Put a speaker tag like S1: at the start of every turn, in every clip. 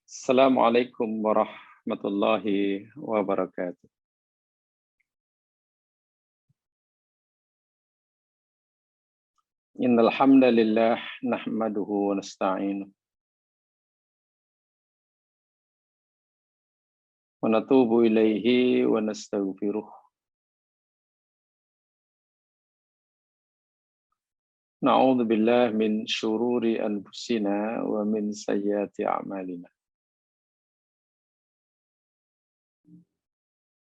S1: Assalamualaikum warahmatullahi wabarakatuh. Innal hamdalillah nahmaduhu wa nasta'inuhu wa natubu ilaihi wa nastaghfiruh. Na'udzu billahi min syururi anfusina wa min sayyiati a'malina.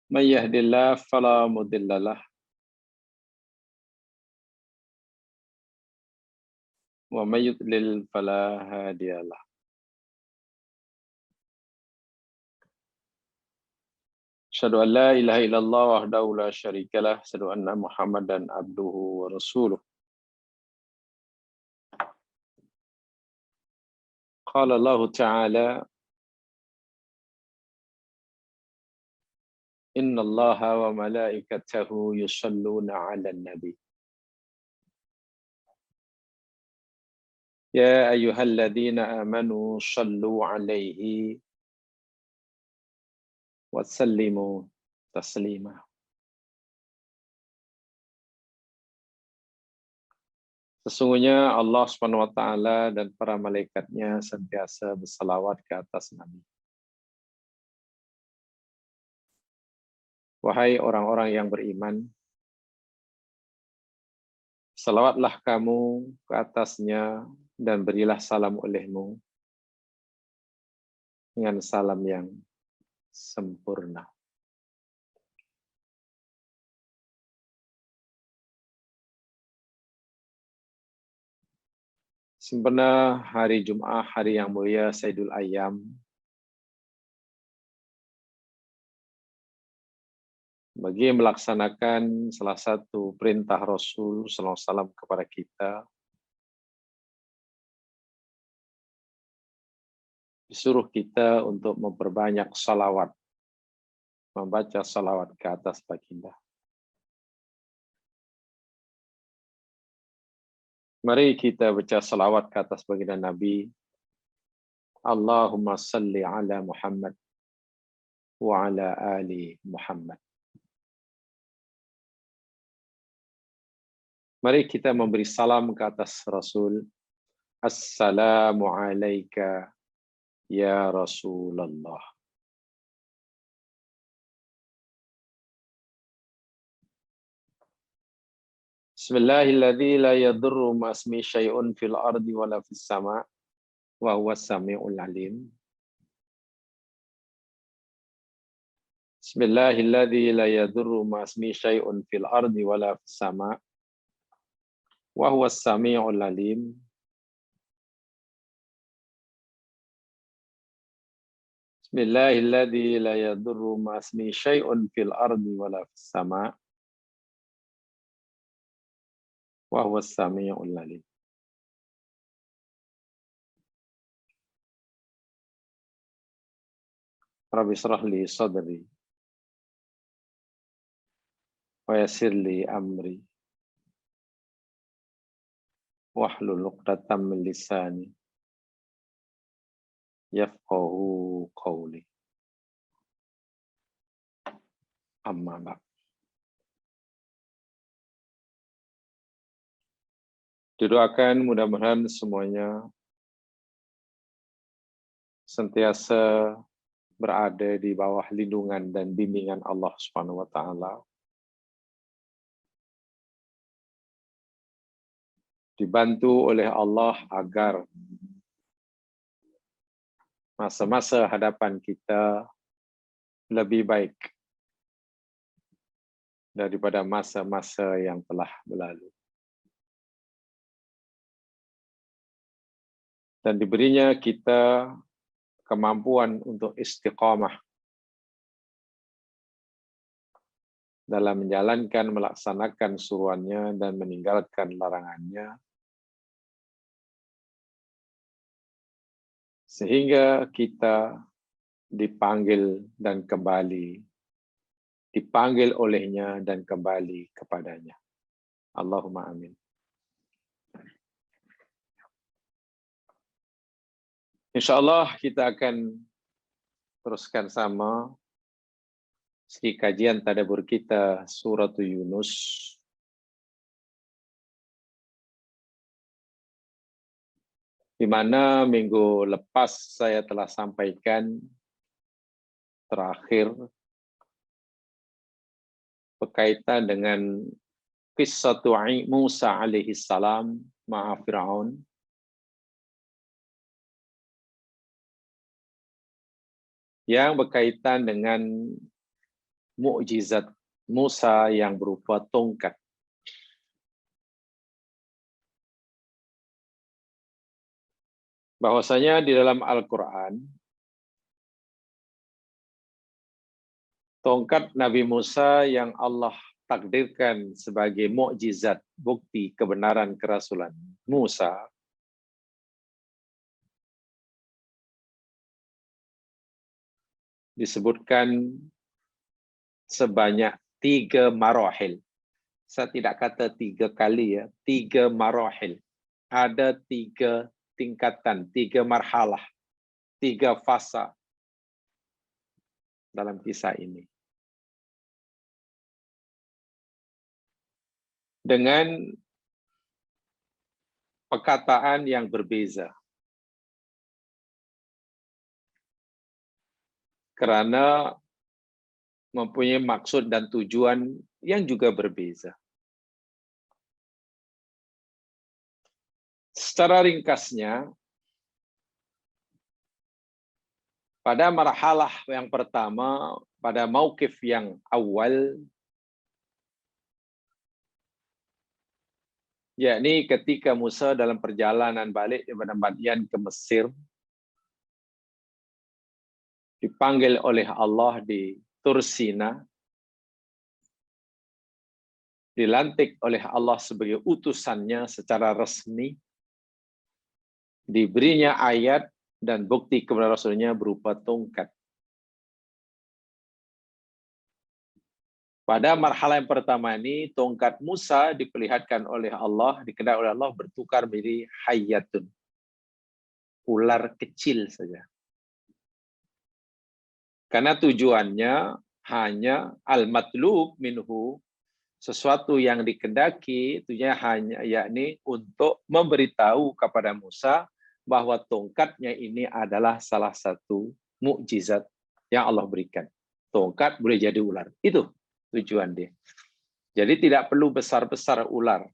S1: May yahdihillahu fala mudhillalah wa may yudlil fala hadiyalah. Asyhadu an la ilaha illallah wahdahu la syarikalah, asyhadu anna Muhammadan abduhu wa rasuluh. Qala Allah Ta'ala Inna Allaha wa malaikatahu yusalluna 'alan nabi. Ya ayyuhalladzina amanu sallu 'alaihi wa sallimu taslima. Sesungguhnya Allah Subhanahu wa taala dan para malaikatnya senantiasa bersalawat ke atas Nabi. Wahai orang-orang yang beriman, salawatlah kamu ke atasnya dan berilah salam olehmu dengan salam yang sempurna. Sempena hari Jum'ah, hari yang mulia Sayyidul Ayyam, bagi melaksanakan salah satu perintah Rasul sallallahu alaihi wasallam kepada kita, disuruh kita untuk memperbanyak salawat, membaca salawat ke atas baginda. Mari kita baca salawat ke atas baginda Nabi. Allahumma salli ala Muhammad wa ala ali Muhammad. Mari kita memberi salam ke atas Rasul. Assalamu alayka ya Rasulullah. Bismillahilladzi la yadurru ma'asmi syai'un fil ardi wala fis sama' wa huwas sami'ul alim. Bismillahilladzi la yadurru ma'asmi syai'un fil ardi wala fis sama' wa huwas sami'ul alim. Bismillahilladzi la yadurru ma'asmi syai'un fil ardi wala fis sama' wa huwas sami'ul alim. Rabbi shrah li sadri wa yassir li amri wahlul 'uqdatam min lisani yafqahu qawli. Amma ba'd. Didoakan mudah-mudahan semuanya senantiasa berada di bawah lindungan dan bimbingan Allah Subhanahu wa taala. Dibantu oleh Allah agar masa-masa hadapan kita lebih baik daripada masa-masa yang telah berlalu. Dan diberinya kita kemampuan untuk istiqamah dalam menjalankan, melaksanakan suruhannya dan meninggalkan larangannya, sehingga kita dipanggil dan kembali, dipanggil olehnya dan kembali kepadanya. Allahumma amin. Insya Allah kita akan teruskan sama segi kajian tadabbur kita surat Yunus. Di mana minggu lepas saya telah sampaikan terakhir berkaitan dengan kisah Musa alaihi salam ma'a Fir'aun. Yang berkaitan dengan mukjizat Musa yang berupa tongkat. Bahwasanya di dalam Al-Quran, tongkat Nabi Musa yang Allah takdirkan sebagai mukjizat bukti kebenaran kerasulan Musa disebutkan sebanyak 3 marahil. Saya tidak kata 3 kali ya, 3 marahil. Ada 3 tingkatan, 3 marhalah, 3 fasa dalam kisah ini. Dengan perkataan yang berbeza. Karena mempunyai maksud dan tujuan yang juga berbeza. Secara ringkasnya, pada marhalah yang pertama, pada mauqif yang awal, yakni ketika Musa dalam perjalanan balik daripada Madyan ke Mesir, dipanggil oleh Allah di Tursina, dilantik oleh Allah sebagai utusannya secara resmi, diberinya ayat dan bukti kepada Rasulnya berupa tongkat. Pada marhalah yang pertama ini, tongkat Musa diperlihatkan oleh Allah, dikehendaki oleh Allah bertukar menjadi hayyatun, ular kecil saja. Karena tujuannya hanya al-matlub minhu, sesuatu yang dikehendaki, tujuannya hanya yakni untuk memberitahu kepada Musa bahwa tongkatnya ini adalah salah satu mukjizat yang Allah berikan. Tongkat boleh jadi ular. Itu tujuan dia. Jadi tidak perlu besar-besar ular.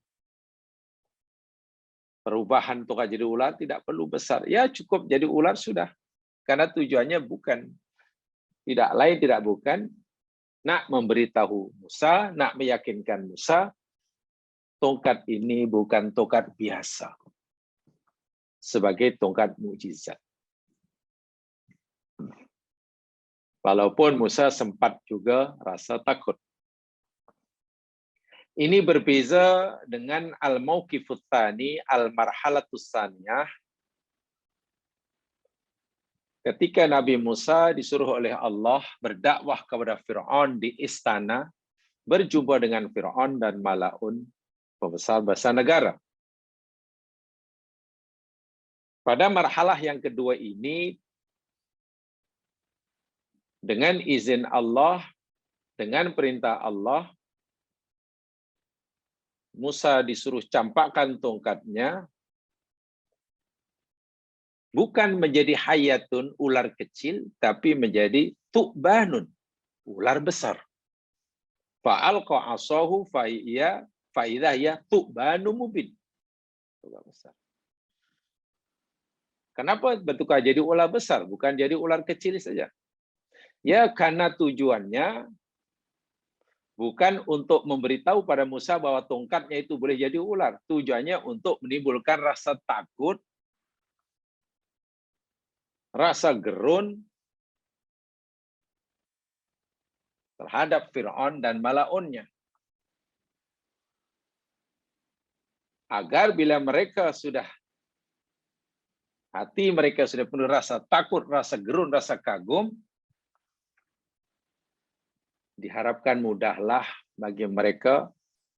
S1: Perubahan tongkat jadi ular tidak perlu besar. Ya cukup jadi ular sudah. Karena tujuannya bukan tidak lain tidak bukan nak memberitahu Musa, nak meyakinkan Musa, tongkat ini bukan tongkat biasa. Sebagai tongkat mukjizat. Walaupun Musa sempat juga rasa takut. Ini berbeza dengan al-mauqifut tsani, al-marhalatus tsaniyah. Ketika Nabi Musa disuruh oleh Allah berdakwah kepada Fir'aun di istana, berjumpa dengan Fir'aun dan Malaun, pembesar-besar negara. Pada marhalah yang kedua ini, dengan izin Allah, dengan perintah Allah, Musa disuruh campakkan tongkatnya, bukan menjadi hayatun, ular kecil, tapi menjadi tu'banun, ular besar. Fa'alqa asahu fa'idha ya tu'banu mubin. Ular besar. Kenapa bertukar jadi ular besar, bukan jadi ular kecil saja? Ya, karena tujuannya bukan untuk memberitahu pada Musa bahwa tongkatnya itu boleh jadi ular. Tujuannya untuk menimbulkan rasa takut, rasa gerun terhadap Fir'aun dan Malaunnya. Agar bila mereka sudah, hati mereka sudah penuh rasa takut, rasa gerun, rasa kagum, diharapkan mudahlah bagi mereka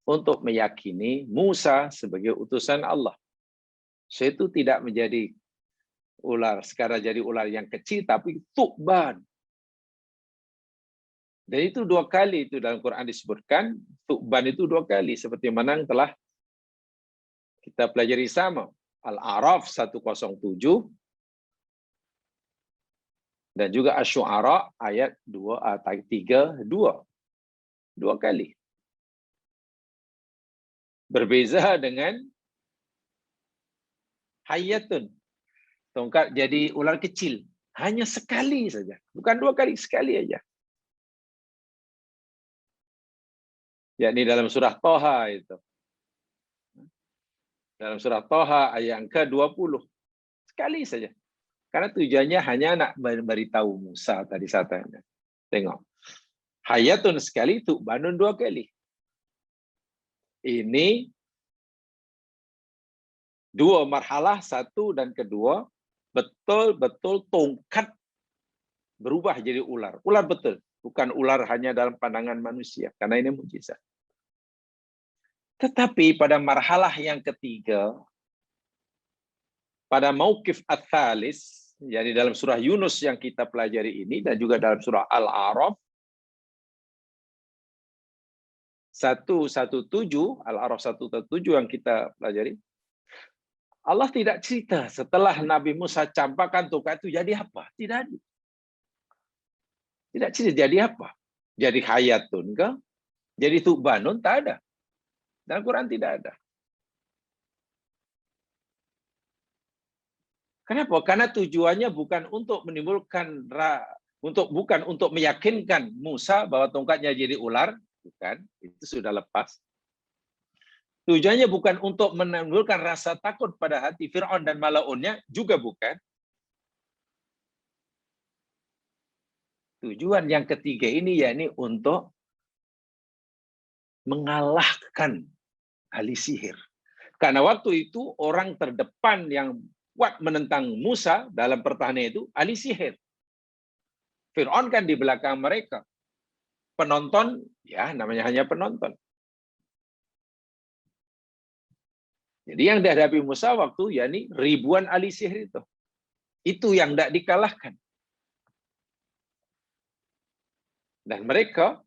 S1: untuk meyakini Musa sebagai utusan Allah. So, itu tidak menjadi ular sekarang jadi ular yang kecil, tapi tu'ban. Dan itu 2 kali itu dalam Quran disebutkan, tu'ban itu 2 kali, seperti mana yang telah kita pelajari sama. Al-A'raf 107 dan juga Asy-Syu'ara ayat 32. 2 kali. Berbeza dengan hayatun. Tongkat jadi ular kecil. Hanya sekali saja. Bukan 2 kali, sekali aja. Yakni dalam surah Thaha itu. Dalam surah Thaha ayat yang ke-20. Sekali saja. Karena tujuannya hanya nak beritahu Musa tadi satanya. Tengok. Hayatun sekali, tu'banun 2 kali. Ini 2 marhalah, 1 dan kedua, betul-betul tongkat berubah jadi ular. Ular betul. Bukan ular hanya dalam pandangan manusia. Karena ini mukjizat. Tetapi pada marhalah yang ketiga, pada mauqif ats-tsalis, yakni dalam surah Yunus yang kita pelajari ini, dan juga dalam surah Al-A'raf, 117, Al-A'raf 117 yang kita pelajari, Allah tidak cerita setelah Nabi Musa campakkan tongkat itu jadi apa. Tidak ada. Tidak cerita jadi apa. Jadi hayatun ke? Jadi tu'banun? Tak ada. Dalam Quran tidak ada. Kenapa? Karena tujuannya bukan untuk menimbulkan, bukan untuk meyakinkan Musa bahwa tongkatnya jadi ular. Bukan. Itu sudah lepas. Tujuannya bukan untuk menimbulkan rasa takut pada hati Fir'aun dan Malaunnya, juga bukan. Tujuan yang ketiga ini yakni untuk mengalahkan ahli sihir. Karena waktu itu orang terdepan yang kuat menentang Musa dalam pertahanan itu ahli sihir. Fir'aun kan di belakang mereka. Penonton, ya namanya hanya penonton. Jadi yang dihadapi Musa waktu yakni ribuan ahli sihir itu. Itu yang tidak dikalahkan. Dan mereka,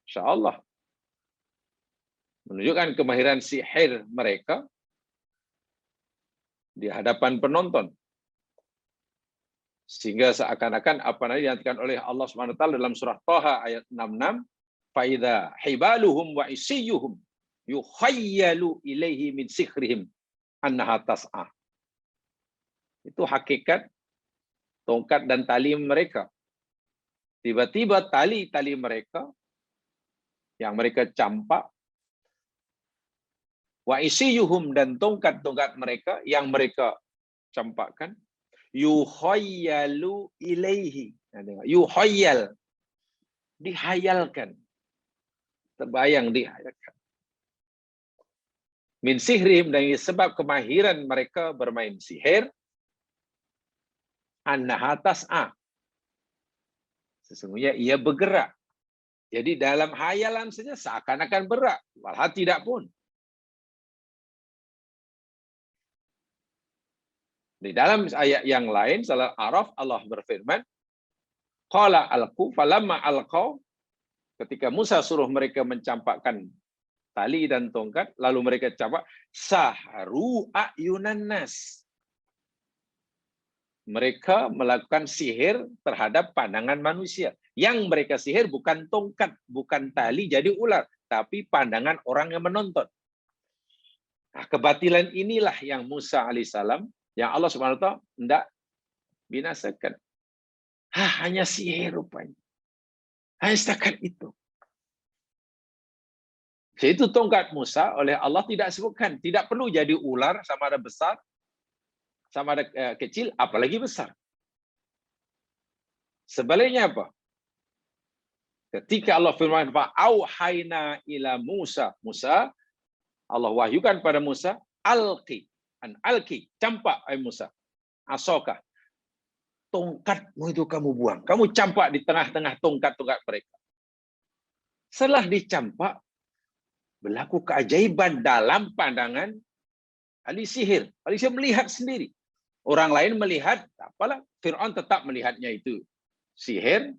S1: insya Allah, menunjukkan kemahiran sihir mereka di hadapan penonton. Sehingga seakan-akan apa yang dikatakan oleh Allah SWT dalam surah Thaha ayat 66, فَإِذَا حِبَالُهُمْ وَإِسِيُّهُمْ يُخَيَّلُ إِلَيْهِ مِنْ سِحْرِهِمْ أَنَّهَا تَسْعَى. Itu hakikat tongkat dan tali mereka. Tiba-tiba tali-tali mereka yang mereka campak, wa isiyuhum dan tongkat-tongkat mereka yang mereka campakkan, yukhayyalu ilaihi. Yukhayyal, dihayalkan. Terbayang, dihayalkan. Min sihrihim, dan sebab kemahiran mereka bermain sihir, annaha tas'a. Sesungguhnya ia bergerak. Jadi dalam hayalan saja seakan-akan berat, walau tidak pun. Di dalam ayat yang lain, surah Al-A'raf, Allah berfirman, qala alqu falamma alqaw, ketika Musa suruh mereka mencampakkan tali dan tongkat, lalu mereka campak, saharu a'yunan nas. Mereka melakukan sihir terhadap pandangan manusia. Yang mereka sihir bukan tongkat, bukan tali jadi ular, tapi pandangan orang yang menonton. Nah, kebatilan inilah yang Musa alaihissalam, yang Allah SWT tidak binasakan. Hanya sihir rupanya. Hanya setakat itu. Itu tongkat Musa oleh Allah tidak sebutkan. Tidak perlu jadi ular sama ada besar, sama ada kecil, apalagi besar. Sebaliknya apa? Ketika Allah firman, fa'auhayna ila Musa. Musa, Allah wahyukan pada Musa, alqi, campak ay Musa. Asoka. Tongkatmu itu kamu buang. Kamu campak di tengah-tengah tongkat-tongkat mereka. Setelah dicampak, berlaku keajaiban dalam pandangan ahli sihir. Ahli sihir melihat sendiri. Orang lain melihat, apalah, Fir'aun tetap melihatnya itu sihir,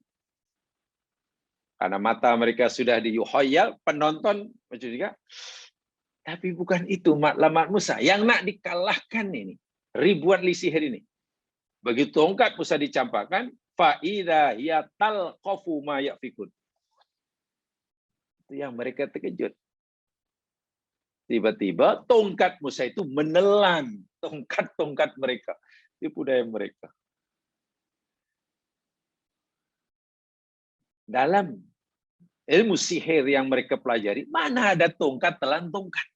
S1: karena mata mereka sudah diyuhayal, penonton macam juga. Tapi bukan itu matlamat Musa. Yang nak dikalahkan ini, ribuan li sihir ini. Begitu tongkat Musa dicampakkan, fa'idha hiya talqafu ma yafikun. Itu yang mereka terkejut. Tiba-tiba tongkat Musa itu menelan tongkat-tongkat mereka. Tipu daya mereka. Dalam ilmu sihir yang mereka pelajari, mana ada tongkat telan tongkat.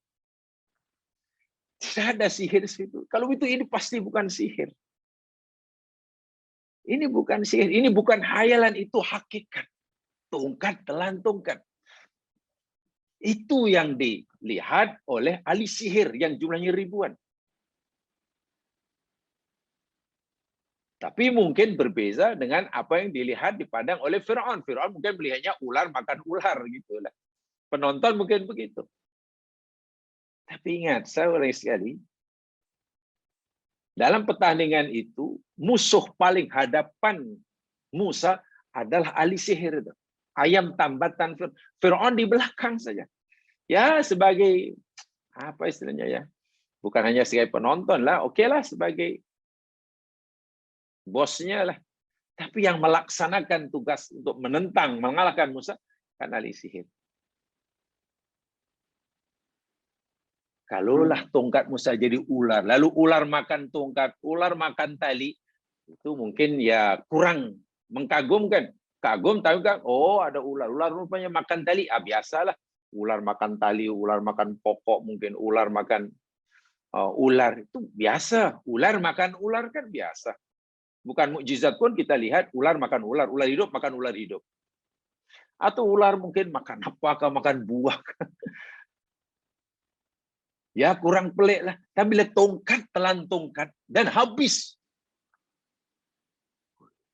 S1: Tidak ada sihir situ. Kalau itu ini pasti bukan sihir. Ini bukan sihir, ini bukan hayalan, itu hakikat. Tongkat telan tongkat. Itu yang dilihat oleh ahli sihir yang jumlahnya ribuan. Tapi mungkin berbeza dengan apa yang dilihat dipandang oleh Fir'aun. Fir'aun mungkin melihatnya ular makan ular gitu lah. Penonton mungkin begitu. Tapi ingat, saudara sekali, dalam pertandingan itu musuh paling hadapan Musa adalah ahli sihir itu. Ayam tambatan Fir'aun di belakang saja. Ya sebagai apa istilahnya ya? Bukan hanya sebagai penonton lah, oke lah sebagai bosnya lah. Tapi yang melaksanakan tugas untuk menentang, mengalahkan Musa kan ahli sihir. Kalaulah tongkat Musa jadi ular, lalu ular makan tongkat, ular makan tali, itu mungkin ya kurang mengagumkan. Kagum tahu kan? Oh ada ular, ular rupanya makan tali. Ah biasalah, ular makan tali, ular makan pokok, mungkin ular makan ular itu biasa. Ular makan ular kan biasa. Bukan mukjizat pun kita lihat ular makan ular, ular hidup makan ular hidup. Atau ular mungkin makan apakah, makan buah. Ya kurang pelik lah. Tapi bila tongkat telan tongkat dan habis.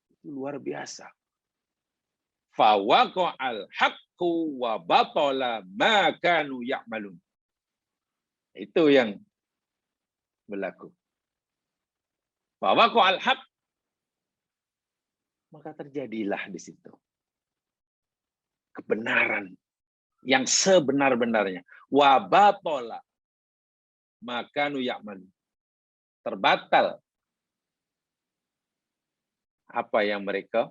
S1: Itu luar biasa. Fawaqa'al haqqu wa batala ma kanu ya'malun. Itu yang berlaku. Fawaqa'al haqq, maka terjadilah di situ kebenaran yang sebenar-benarnya. Wa batala ma kanu ya'malun. Terbatal apa yang mereka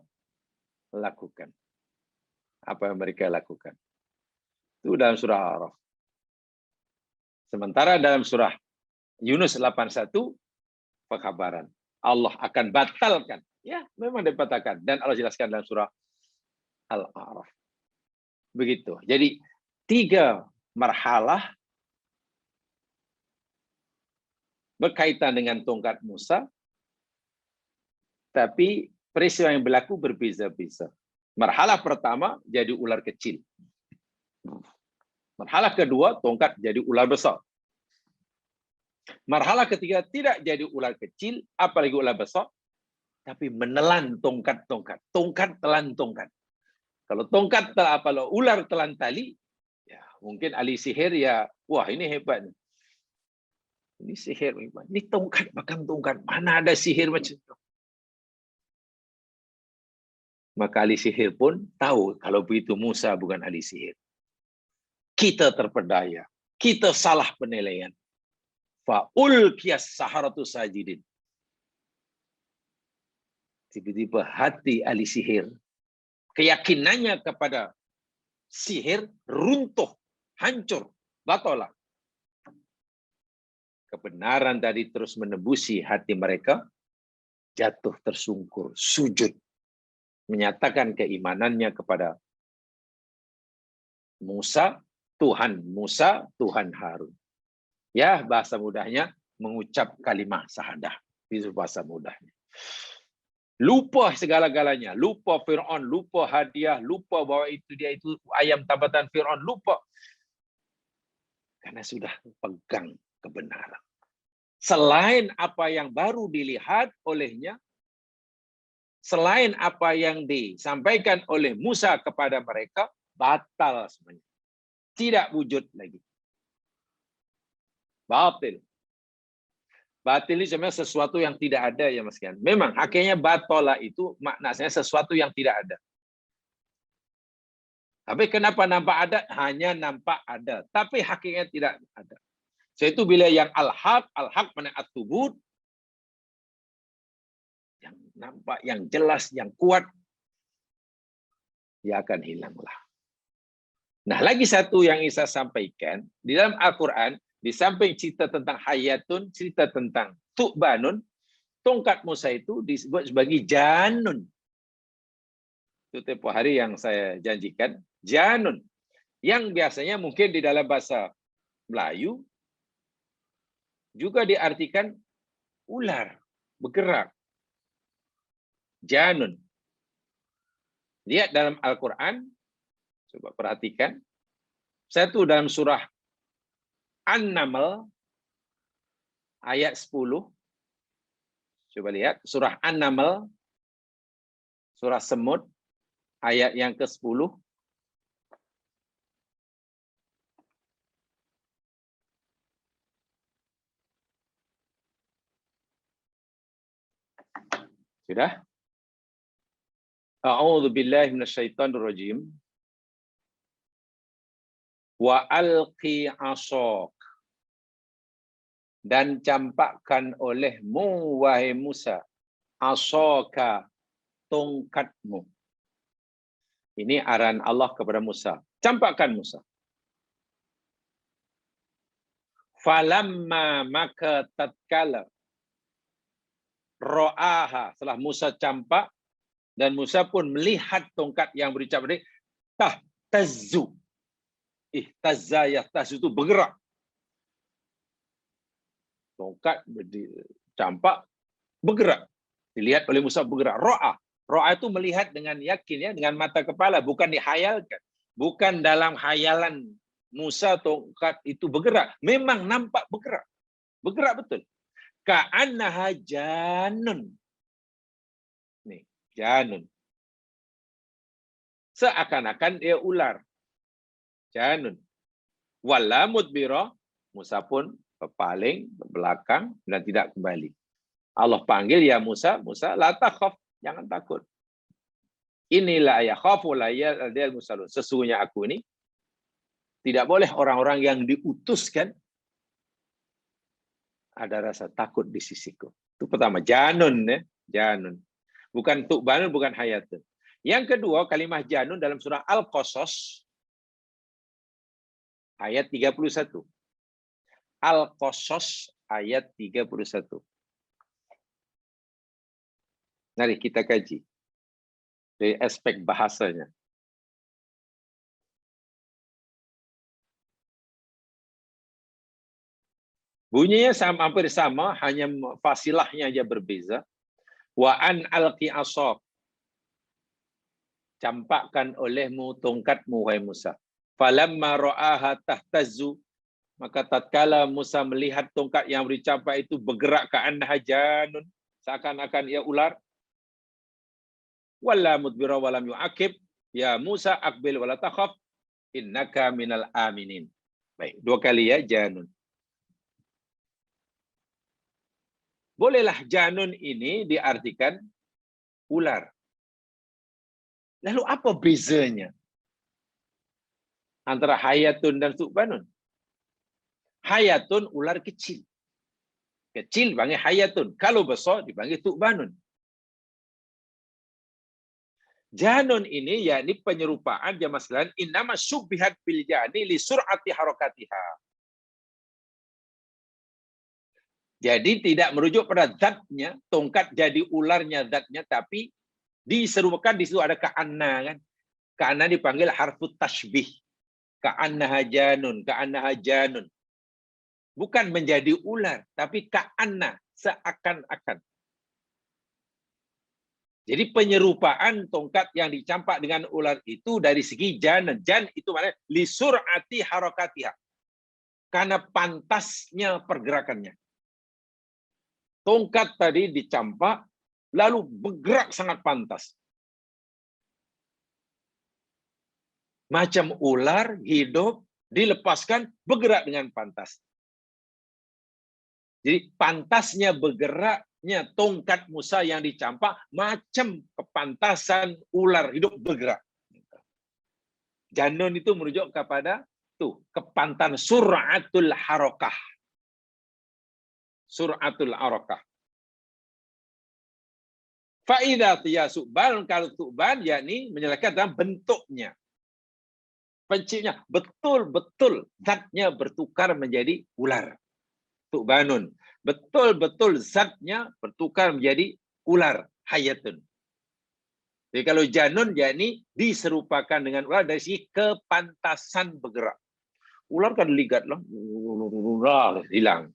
S1: lakukan. Apa yang mereka lakukan. Itu dalam surah Al-A'raf. Sementara dalam surah Yunus 81, pekabaran. Allah akan batalkan. Ya, memang dikatakan. Dan Allah jelaskan dalam surah Al-A'raf. Begitu. Jadi, 3 marhalah berkaitan dengan tongkat Musa, tapi peristiwa yang berlaku berbeza-beza. Marhalah pertama jadi ular kecil. Marhalah kedua tongkat jadi ular besar. Marhalah ketiga tidak jadi ular kecil, apalagi ular besar, tapi menelan tongkat-tongkat. Tongkat telan tongkat. Kalau tongkat kalau ular telan tali, ya mungkin ahli sihir ya, wah ini hebat. Ini sihir hebat. Ini tongkat makan tongkat. Mana ada sihir macam itu? Maka ahli sihir pun tahu kalau begitu Musa bukan ahli sihir. Kita terpedaya. Kita salah penilaian. Fa'ulqiyas saharatu sajidin. Tiba-tiba hati ahli sihir, keyakinannya kepada sihir runtuh, hancur, batalah. Kebenaran tadi terus menembusi hati mereka, jatuh tersungkur, sujud, menyatakan keimanannya kepada Musa, Tuhan Harun. Ya, bahasa mudahnya mengucap kalimat syahadah. Itu bahasa mudahnya. Lupa segala-galanya, lupa Fir'aun, lupa hadiah, lupa bahwa itu dia itu ayam tambatan Fir'aun, lupa. Karena sudah pegang kebenaran. Selain apa yang baru dilihat olehnya, selain apa yang disampaikan oleh Musa kepada mereka, batal semuanya. Tidak wujud lagi. Batil. Batil ini sebenarnya sesuatu yang tidak ada ya Mas Kian. Memang hakikatnya batola itu maknanya sesuatu yang tidak ada. Tapi kenapa nampak ada? Hanya nampak ada. Tapi hakikatnya tidak ada. Yaitu bila yang al-haq mana at-tubud, yang nampak, yang jelas, yang kuat, dia akan hilanglah. Nah, lagi satu yang Isa sampaikan, di dalam Al-Quran, di samping cerita tentang hayatun, cerita tentang tu'banun, tongkat Musa itu disebut sebagai janun. Itu tempoh hari yang saya janjikan, janun. Yang biasanya mungkin di dalam bahasa Melayu, juga diartikan ular, bergerak. Janun. Lihat dalam Al-Quran, coba perhatikan. Satu dalam surah An-Naml, ayat 10. Coba lihat, surah An-Naml, surah Semut, ayat yang ke-10. Sudah? A'udzu billahi minasyaitonir rajim. Wa alqi 'ashak. Dan campakkan olehmu wahai Musa, 'ashaka, tongkatmu. Ini arahan Allah kepada Musa. Campakkan Musa. Falamma maka tatkala ro'aha, setelah Musa campak, dan Musa pun melihat tongkat yang berucap tadi, tahtazzu. Ihtazza yahtazzu itu bergerak. Tongkat campak bergerak. Dilihat oleh Musa bergerak. Ro'ah. Ro'ah itu melihat dengan yakin, ya, dengan mata kepala, bukan dihayalkan. Bukan dalam hayalan Musa tongkat itu bergerak. Memang nampak bergerak. Bergerak betul. Ka'annaha janun. Nih, janun. Seakan-akan dia ular. Janun. Wala mudbira, Musa pun berpaling ke belakang dan tidak kembali. Allah panggil, ya Musa, Musa, la takhaf, jangan takut. Inilah ya khafu la ya'dil musalun. Sesungguhnya aku ini tidak boleh orang-orang yang diutuskan ada rasa takut di sisiku. Itu pertama, janun, ya, janun. Bukan tu'banun, bukan hayatun. Yang kedua, kalimah janun dalam surah Al-Qasas ayat 31. Al-Qasas ayat 31. Mari kita kaji dari aspek bahasanya. Bunyinya hampir sama, hanya fasilahnya aja berbeza. Wa an alqi asaq. Campakkan olehmu tongkatmu wahai Musa. Falamma ra'aha tahtazzu, maka tatkala Musa melihat tongkat yang dicampak itu bergerak ka'annaha janun, seakan-akan ia ular. Wala mudbira walam yu'aqib, ya Musa aqbil wala takhaf, innaka minal aminin. Baik, dua kali ya, janun. Bolehlah janun ini diartikan ular. Lalu apa bezanya antara hayatun dan tu'banun? Hayatun ular kecil. Kecil dipanggil hayatun. Kalau besar dipanggil tu'banun. Janun ini yakni penyerupaan jamaah sekalian, innama syubbihat bil jani li sur'ati harakatiha. Jadi tidak merujuk pada zatnya, tongkat jadi ularnya zatnya, tapi diserupakan di situ ada ka'anna, kan? Ka'anna dipanggil harfut tashbih. Ka'annaha janun, ka'annaha janun. Bukan menjadi ular, tapi ka'anna, seakan-akan. Jadi penyerupaan tongkat yang dicampak dengan ular itu dari segi jan. Jan itu maknanya li sur'ati harakatiha. Karena pantasnya pergerakannya. Tongkat tadi dicampak, lalu bergerak sangat pantas. Macam ular hidup, dilepaskan, bergerak dengan pantas. Jadi pantasnya bergeraknya tongkat Musa yang dicampak macam kepantasan ular hidup bergerak. Janun itu merujuk kepada kepantan suratul harakah. Suratul harakah. Faidah tiya su'ban, kalau su'ban yakni menjelaskan dalam bentuknya. Pencipnya betul-betul zatnya bertukar menjadi ular. Su'banun. Betul-betul zatnya bertukar menjadi ular. Hayatun. Jadi kalau janun yakni diserupakan dengan ular dari segi kepantasan bergerak. Ular kan ligat lah, hilang.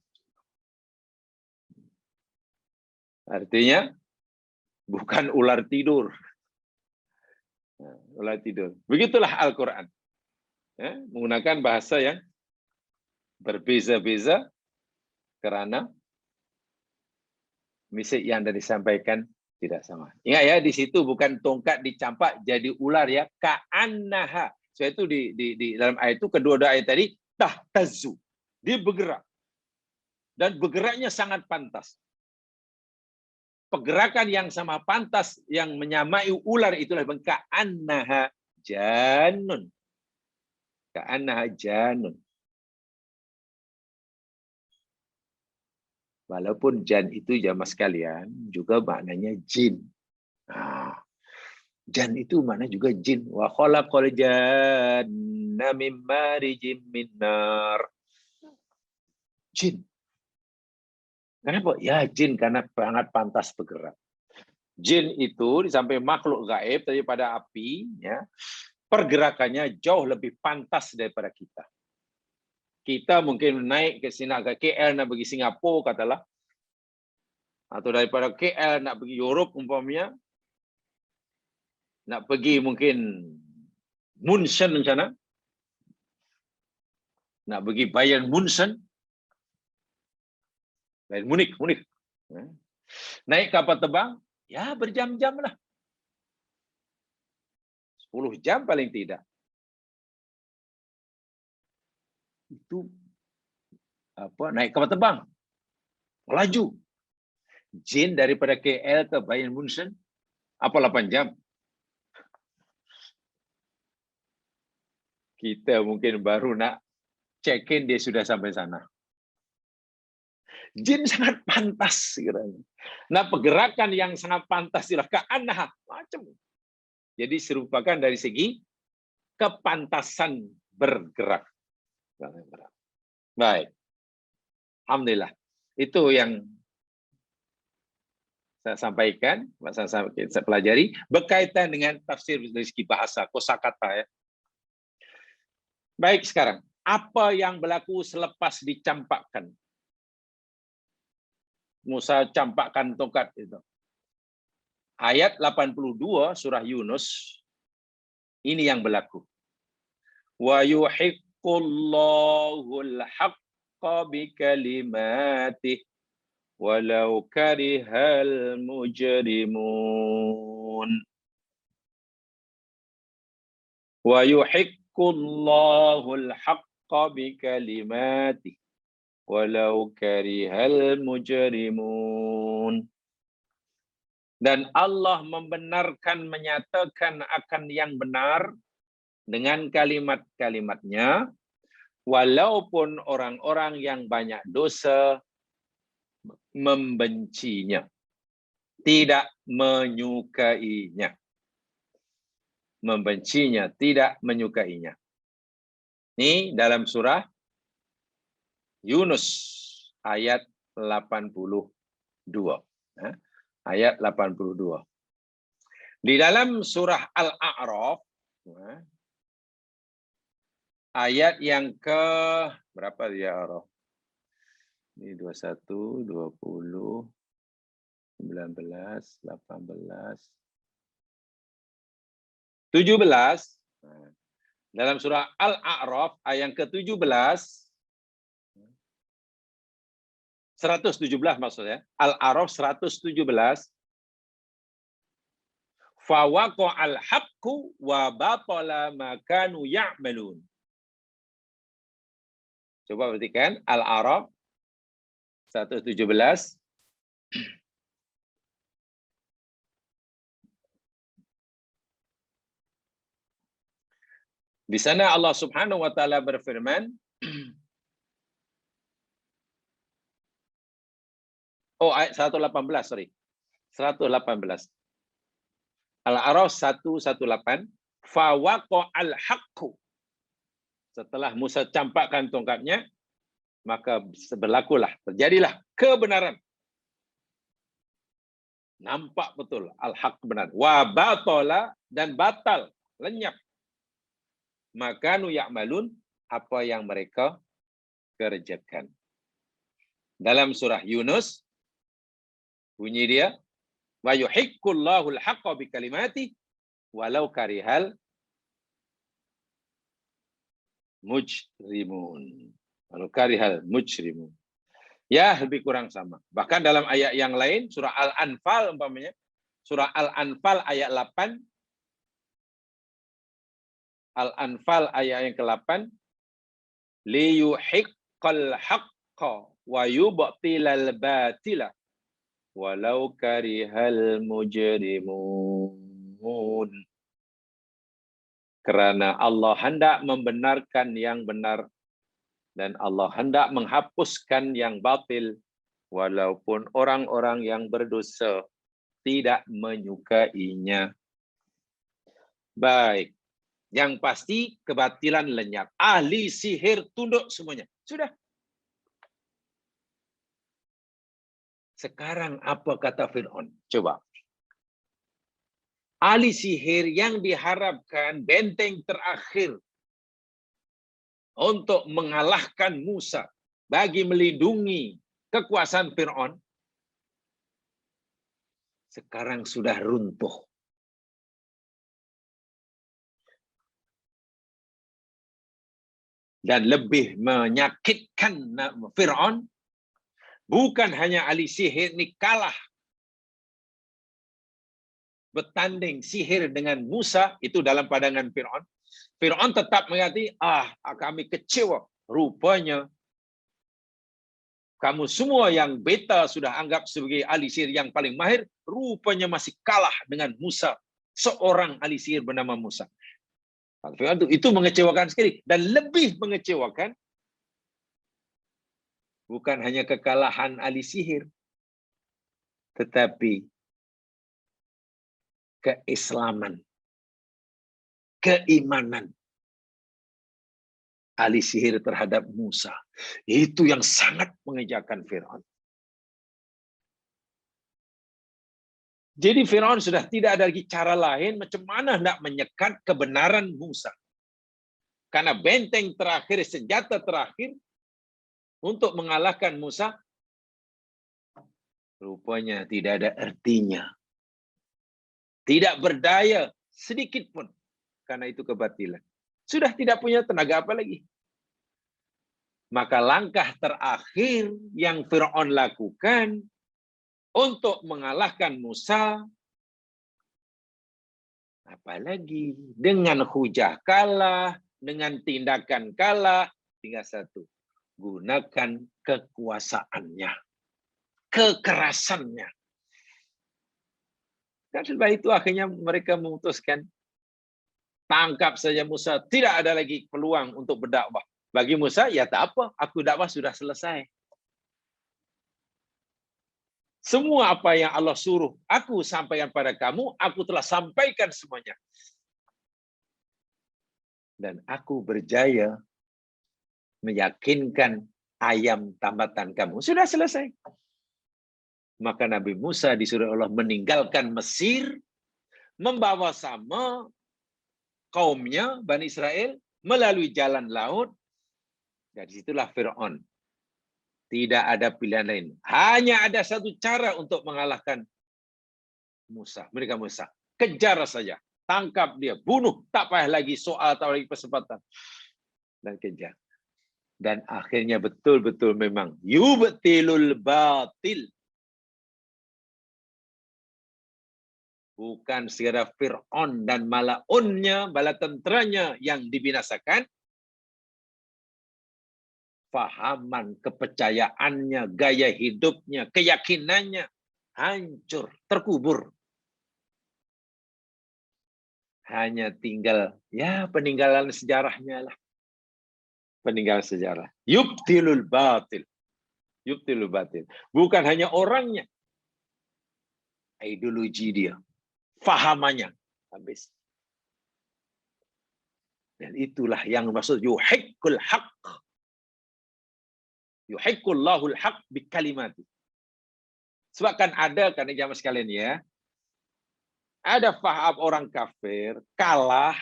S1: Artinya bukan ular tidur. Ular tidur. Begitulah Al-Quran. Ya, menggunakan bahasa yang berbeza-beza karena misi yang disampaikan tidak sama. Ingat ya, di situ bukan tongkat dicampak jadi ular ya. Ka'annaha. So itu di dalam ayat itu, kedua ayat tadi, tahtazzu. Dia bergerak. Dan bergeraknya sangat pantas. Pergerakan yang sama pantas, yang menyamai ular itulah ka'annaha janun. Ka'annaha janun. Walaupun jan itu jamaah sekalian juga maknanya jin. Nah, jan itu maknanya juga jin. Wa khalaqal janna min marijim min nar. Jin. Kenapa? Ya jin karena sangat pantas bergerak. Jin itu di samping makhluk gaib daripada api, ya, pergerakannya jauh lebih pantas daripada kita. Kita mungkin naik ke sini ke KL nak pergi Singapura katalah, atau daripada KL nak pergi Europe umpamanya, nak pergi mungkin Munchen di sana, nak pergi Bayern Munchen, Bayern Munich, naik kapal terbang, ya berjam-jam lah, 10 jam paling tidak. Itu apa, naik kapal terbang, melaju. Jin daripada KL ke Bayern Munchen, apa 8 jam? Kita mungkin baru nak check-in, dia sudah sampai sana. Jin sangat pantas. Nah, pergerakan yang sangat pantas itulah ka'annaha, macam. Jadi serupakan dari segi kepantasan bergerak. Baik. Alhamdulillah. Itu yang saya sampaikan, saya pelajari berkaitan dengan tafsir dari segi bahasa, kosakata ya. Baik, sekarang apa yang berlaku selepas dicampakkan? Musa campakkan tongkat itu. Ayat 82 surah Yunus, ini yang berlaku. Wa yuhiqqullahu al-haqqa bikalimatihi walau karihal mujrimun. Wa yuhiqqullahu al-haqqa bikalimatihi walau karihal mujrimun. Dan Allah membenarkan, menyatakan akan yang benar dengan kalimat-kalimatnya, walaupun orang-orang yang banyak dosa membencinya, tidak menyukainya. Membencinya, tidak menyukainya. Ini dalam surah Yunus ayat 82. Ayat 82. Di dalam surah Al-A'raf, ayat yang ke berapa dia A'raf? Ini 21, 20, 19, 18, 17. Dalam surah Al-A'raf ayat yang ke-17, 117 maksudnya, Al-A'raf 117. Fawaqa'al haqqu wa batala ma kanu ya'malun. Coba perhatikan Al-A'raf 117. Di sana Allah Subhanahu wa taala berfirman, oh ayat 118, sorry. 118. Al-A'raf 118, fawaqa'al haqqu. Setelah Musa campakkan tongkatnya, maka berlakulah, terjadilah kebenaran. Nampak betul al-haq benar. Wa batala, dan batal, lenyap. Makanu ya'malun, apa yang mereka kerjakan. Dalam surah Yunus bunyi dia, wa yuhiqqullahu al-haqqa bikalimati walau karihal mujrimun. Walau karihal mujrimun. Ya, lebih kurang sama. Bahkan dalam ayat yang lain, surah Al-Anfal umpamanya, surah Al-Anfal ayat 8, Al-Anfal ayat yang ke-8, liyuhiqqal haqqa wa yubtilal batila walau karihal mujrimun. Karena Allah hendak membenarkan yang benar dan Allah hendak menghapuskan yang batil walaupun orang-orang yang berdosa tidak menyukainya. Baik. Yang pasti kebatilan lenyap. Ahli sihir tunduk semuanya. Sudah. Sekarang apa kata Fir'aun? Coba. Ahli sihir yang diharapkan benteng terakhir untuk mengalahkan Musa bagi melindungi kekuasaan Fir'aun, sekarang sudah runtuh. Dan lebih menyakitkan Fir'aun, bukan hanya ahli sihir ini kalah bertanding sihir dengan Musa, itu dalam pandangan Fir'aun. Fir'aun tetap mengatakan, kami kecewa. Rupanya kamu semua yang beta sudah anggap sebagai ahli sihir yang paling mahir, rupanya masih kalah dengan Musa, seorang ahli sihir bernama Musa. Itu mengecewakan sekali. Dan lebih mengecewakan, bukan hanya kekalahan ahli sihir, tetapi keislaman, keimanan ahli sihir terhadap Musa. Itu yang sangat mengejakan Fir'aun. Jadi Fir'aun sudah tidak ada lagi cara lain macam mana hendak menyekat kebenaran Musa. Karena benteng terakhir, senjata terakhir untuk mengalahkan Musa, rupanya tidak ada artinya. Tidak berdaya sedikit pun. Karena itu kebatilan. Sudah tidak punya tenaga apa lagi. Maka langkah terakhir yang Fir'aun lakukan untuk mengalahkan Musa, apalagi dengan hujah kalah, dengan tindakan kalah, tinggal satu, gunakan kekuasaannya, kekerasannya. Dan setelah itu akhirnya mereka memutuskan, tangkap saja Musa, tidak ada lagi peluang untuk berdakwah. Bagi Musa, ya tak apa, aku dakwah sudah selesai. Semua apa yang Allah suruh aku sampaikan pada kamu, aku telah sampaikan semuanya. Dan aku berjaya meyakinkan ayam tambatan kamu. Sudah selesai. Maka Nabi Musa disuruh Allah meninggalkan Mesir, membawa sama kaumnya, Bani Israel, melalui jalan laut. Dari situlah Fir'aun. Tidak ada pilihan lain. Hanya ada satu cara untuk mengalahkan Musa. Mereka Musa. Kejar saja. Tangkap dia. Bunuh. Tak payah lagi soal, tak lagi kesempatan. Dan kejar. Dan akhirnya betul-betul memang. Yubtilul batil. Bukan sekadar Fir'aun dan malaunnya, bala tenteranya yang dibinasakan. fahaman, kepercayaannya, gaya hidupnya, keyakinannya hancur, terkubur. Hanya tinggal ya peninggalan sejarahnya lah. Peninggalan sejarah. Yubtilul batil. Yubtilul batil. Bukan hanya orangnya. Ideologi dia. Fahamannya. Habis. Dan itulah yang maksud yuhiqqul haqq. Yuhiqqullahul haqq bikalimati. Sebab kan ada kan jamaah sekalian ya. Ada faham orang kafir kalah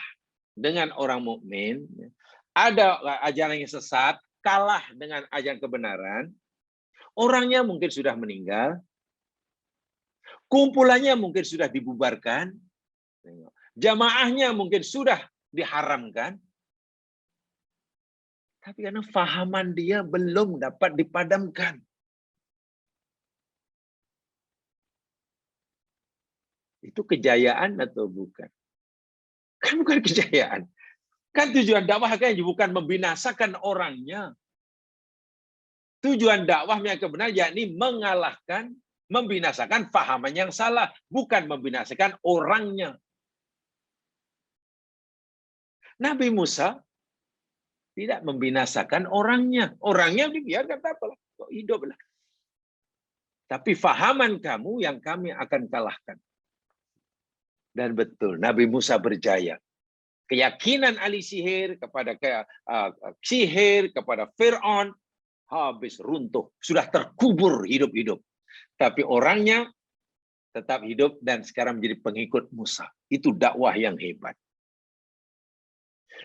S1: dengan orang mukmin. Ada ajaran yang sesat kalah dengan ajaran kebenaran. Orangnya mungkin sudah meninggal. Kumpulannya mungkin sudah dibubarkan. Jamaahnya mungkin sudah diharamkan. Tapi karena fahaman dia belum dapat dipadamkan. Itu kejayaan atau bukan? Kan bukan kejayaan. Kan tujuan dakwah kan bukan membinasakan orangnya. Tujuan dakwahnya kebenaran yakni mengalahkan, membinasakan fahaman yang salah, bukan membinasakan orangnya. Nabi Musa tidak membinasakan orangnya. Orangnya dibiarkan apa-apa, hiduplah. Tapi fahaman kamu yang kami akan kalahkan. Dan betul, Nabi Musa berjaya. Keyakinan ahli sihir kepada sihir kepada Fir'aun habis runtuh, sudah terkubur hidup-hidup. Tapi orangnya tetap hidup dan sekarang menjadi pengikut Musa. Itu dakwah yang hebat.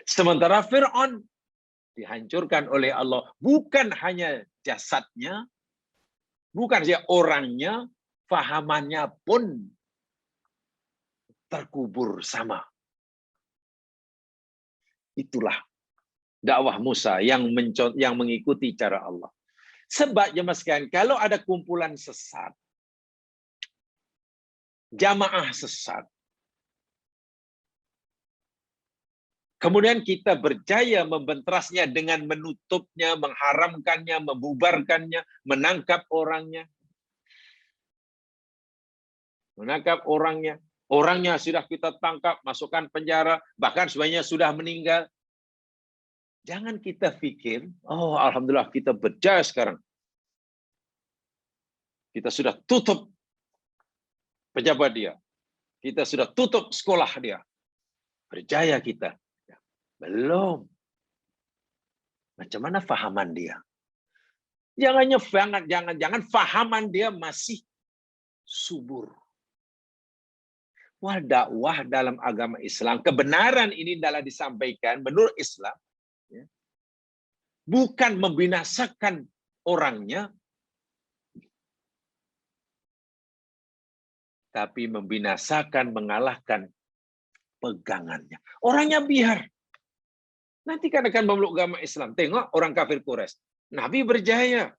S1: Sementara Fir'aun dihancurkan oleh Allah, bukan hanya jasadnya, bukan saja orangnya, fahamannya pun terkubur sama. Itulah dakwah Musa yang mengikuti cara Allah. Sebab jemaah sekalian, kalau ada kumpulan sesat, jamaah sesat, kemudian kita berjaya membenterasnya dengan menutupnya, mengharamkannya, membubarkannya, menangkap orangnya. Menangkap orangnya. Orangnya sudah kita tangkap, masukkan penjara, bahkan sebenarnya sudah meninggal. Jangan kita pikir, oh alhamdulillah kita berjaya sekarang. Kita sudah tutup pejabat dia. Kita sudah tutup sekolah dia. Berjaya kita. Belum. Macam mana fahaman dia? Jangan fahaman dia masih subur. Wah, dakwah dalam agama Islam, kebenaran ini adalah disampaikan menurut Islam, ya, bukan membinasakan orangnya, tapi membinasakan, mengalahkan pegangannya. Orangnya biar. Nanti kan akan memeluk agama Islam. Tengok orang kafir Quraisy. Nabi berjaya.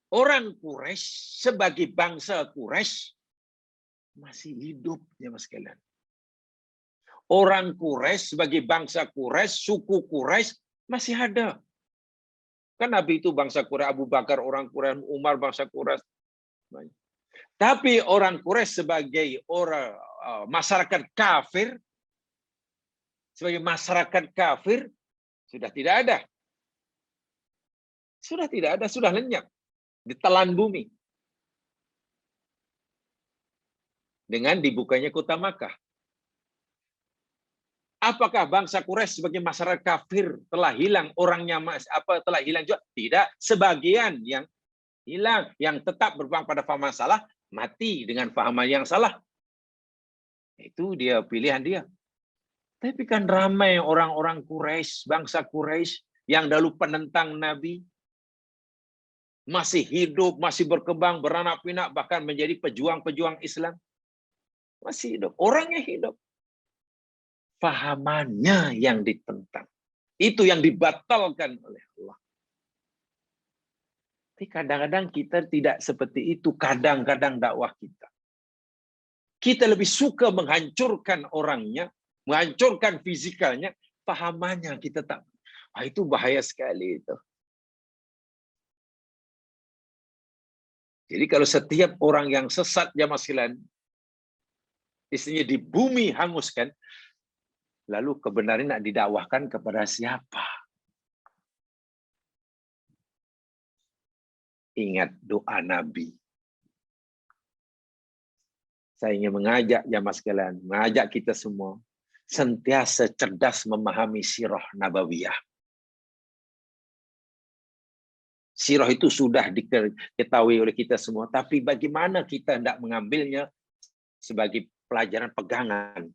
S1: Orang Quraisy sebagai bangsa Quraisy masih hidup, ya mas sekalian. Orang Quraisy sebagai bangsa Quraisy, suku Quraisy masih ada. Kan Nabi itu bangsa Quraisy, Abu Bakar orang Quraisy, Umar bangsa Quraisy. Tapi orang Quraisy sebagai orang masyarakat kafir, sebagai masyarakat kafir sudah tidak ada. Sudah tidak ada, sudah lenyap, ditelan bumi. Dengan dibukanya kota Makkah. Apakah bangsa Quraisy sebagai masyarakat kafir telah hilang orangnya, telah hilang juga? Tidak. Sebagian yang hilang, yang tetap berpegang pada fahaman salah, mati dengan fahaman yang salah. Itu dia pilihan dia. Tapi kan ramai orang-orang Quraisy, bangsa Quraisy yang dahulu penentang Nabi, masih hidup, masih berkembang, beranak pinak, bahkan menjadi pejuang-pejuang Islam. Masih hidup. Orangnya hidup. Fahamannya yang ditentang. Itu yang dibatalkan oleh Allah. Tapi kadang-kadang kita tidak seperti itu. Kadang-kadang dakwah kita. Kita lebih suka menghancurkan orangnya, menghancurkan fisikalnya, pahamannya kita tak. Itu bahaya sekali itu. Jadi kalau setiap orang yang sesat jamaah sekalian, istilahnya di bumi hanguskan, lalu kebenaran nak didakwahkan kepada siapa? Ingat doa Nabi. Saya ingin mengajak jamaah sekalian, mengajak kita semua, sentiasa cerdas memahami sirah nabawiyah. Sirah itu sudah diketahui oleh kita semua, tapi bagaimana kita hendak mengambilnya sebagai pelajaran pegangan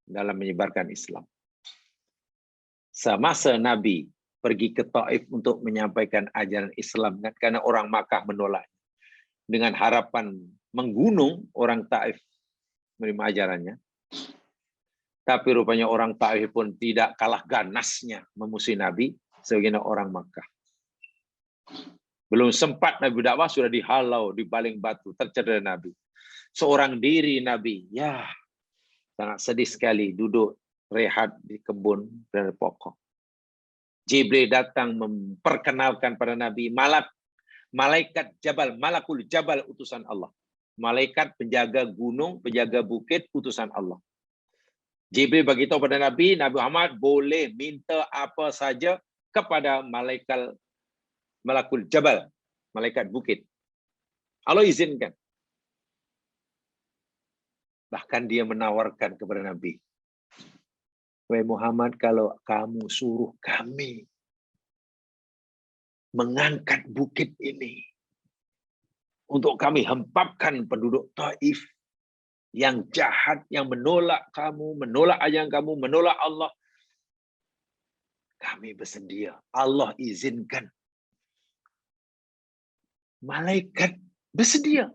S1: dalam menyebarkan Islam. Semasa Nabi pergi ke Taif untuk menyampaikan ajaran Islam, karena orang Makkah menolak, dengan harapan menggunung orang Taif menerima ajarannya. Tapi rupanya orang Taif pun tidak kalah ganasnya memusuhi Nabi sebagaimana orang Makkah. Belum sempat Nabi dakwah sudah dihalau, dibaling batu, tercedera Nabi. Seorang diri Nabi, ya sangat sedih sekali duduk rehat di kebun dan pokok. Jibril datang memperkenalkan pada Nabi malaikat Jabal, Malakul Jabal, utusan Allah. Malaikat penjaga gunung, penjaga bukit, utusan Allah. Jibril beritahu pada Nabi Muhammad boleh minta apa saja kepada Malakul Jabal, malaikat bukit. Allah izinkan. Bahkan dia menawarkan kepada Nabi, wahai Muhammad, kalau kamu suruh kami mengangkat bukit ini untuk kami hempapkan penduduk Taif yang jahat, yang menolak kamu, menolak ajaran kamu, menolak Allah, kami bersedia. Allah izinkan. Malaikat bersedia.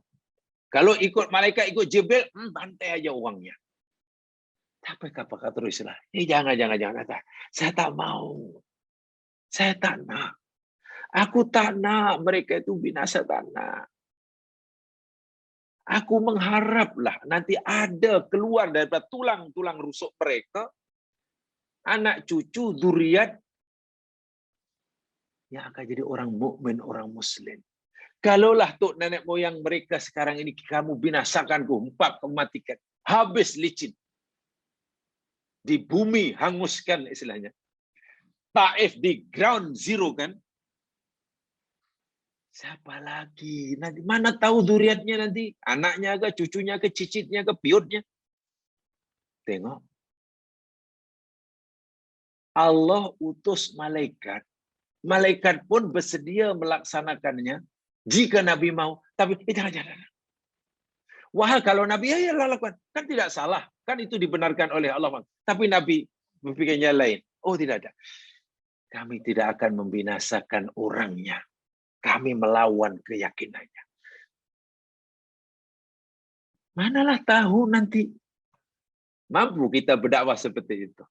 S1: Kalau ikut malaikat, ikut Jibril, bantai aja uangnya. Tapi apa teruslah. Jangan. Saya tak mau. Saya tak nak. Aku tak nak mereka itu binasa, tak nak. Aku mengharaplah nanti ada keluar daripada tulang-tulang rusuk mereka, anak cucu, zuriat yang akan jadi orang mukmin, orang muslim. Kalaulah tok nenek moyang mereka sekarang ini kamu binasakan, empat matikan, habis licin. Di bumi hanguskan istilahnya. Taif di ground zero kan. Siapa lagi? Nanti mana tahu zuriatnya nanti, anaknya ke, cucunya ke, cicitnya ke, piutnya. Tengok. Allah utus malaikat. Malaikat pun bersedia melaksanakannya jika Nabi mau. Tapi jangan. Wah, kalau Nabi ya lakukan. Kan tidak salah. Kan itu dibenarkan oleh Allah. Tapi Nabi berpikirnya lain. Oh, tidak ada. Kami tidak akan membinasakan orangnya. Kami melawan keyakinannya. Manalah tahu nanti mampu kita berdakwah seperti itu.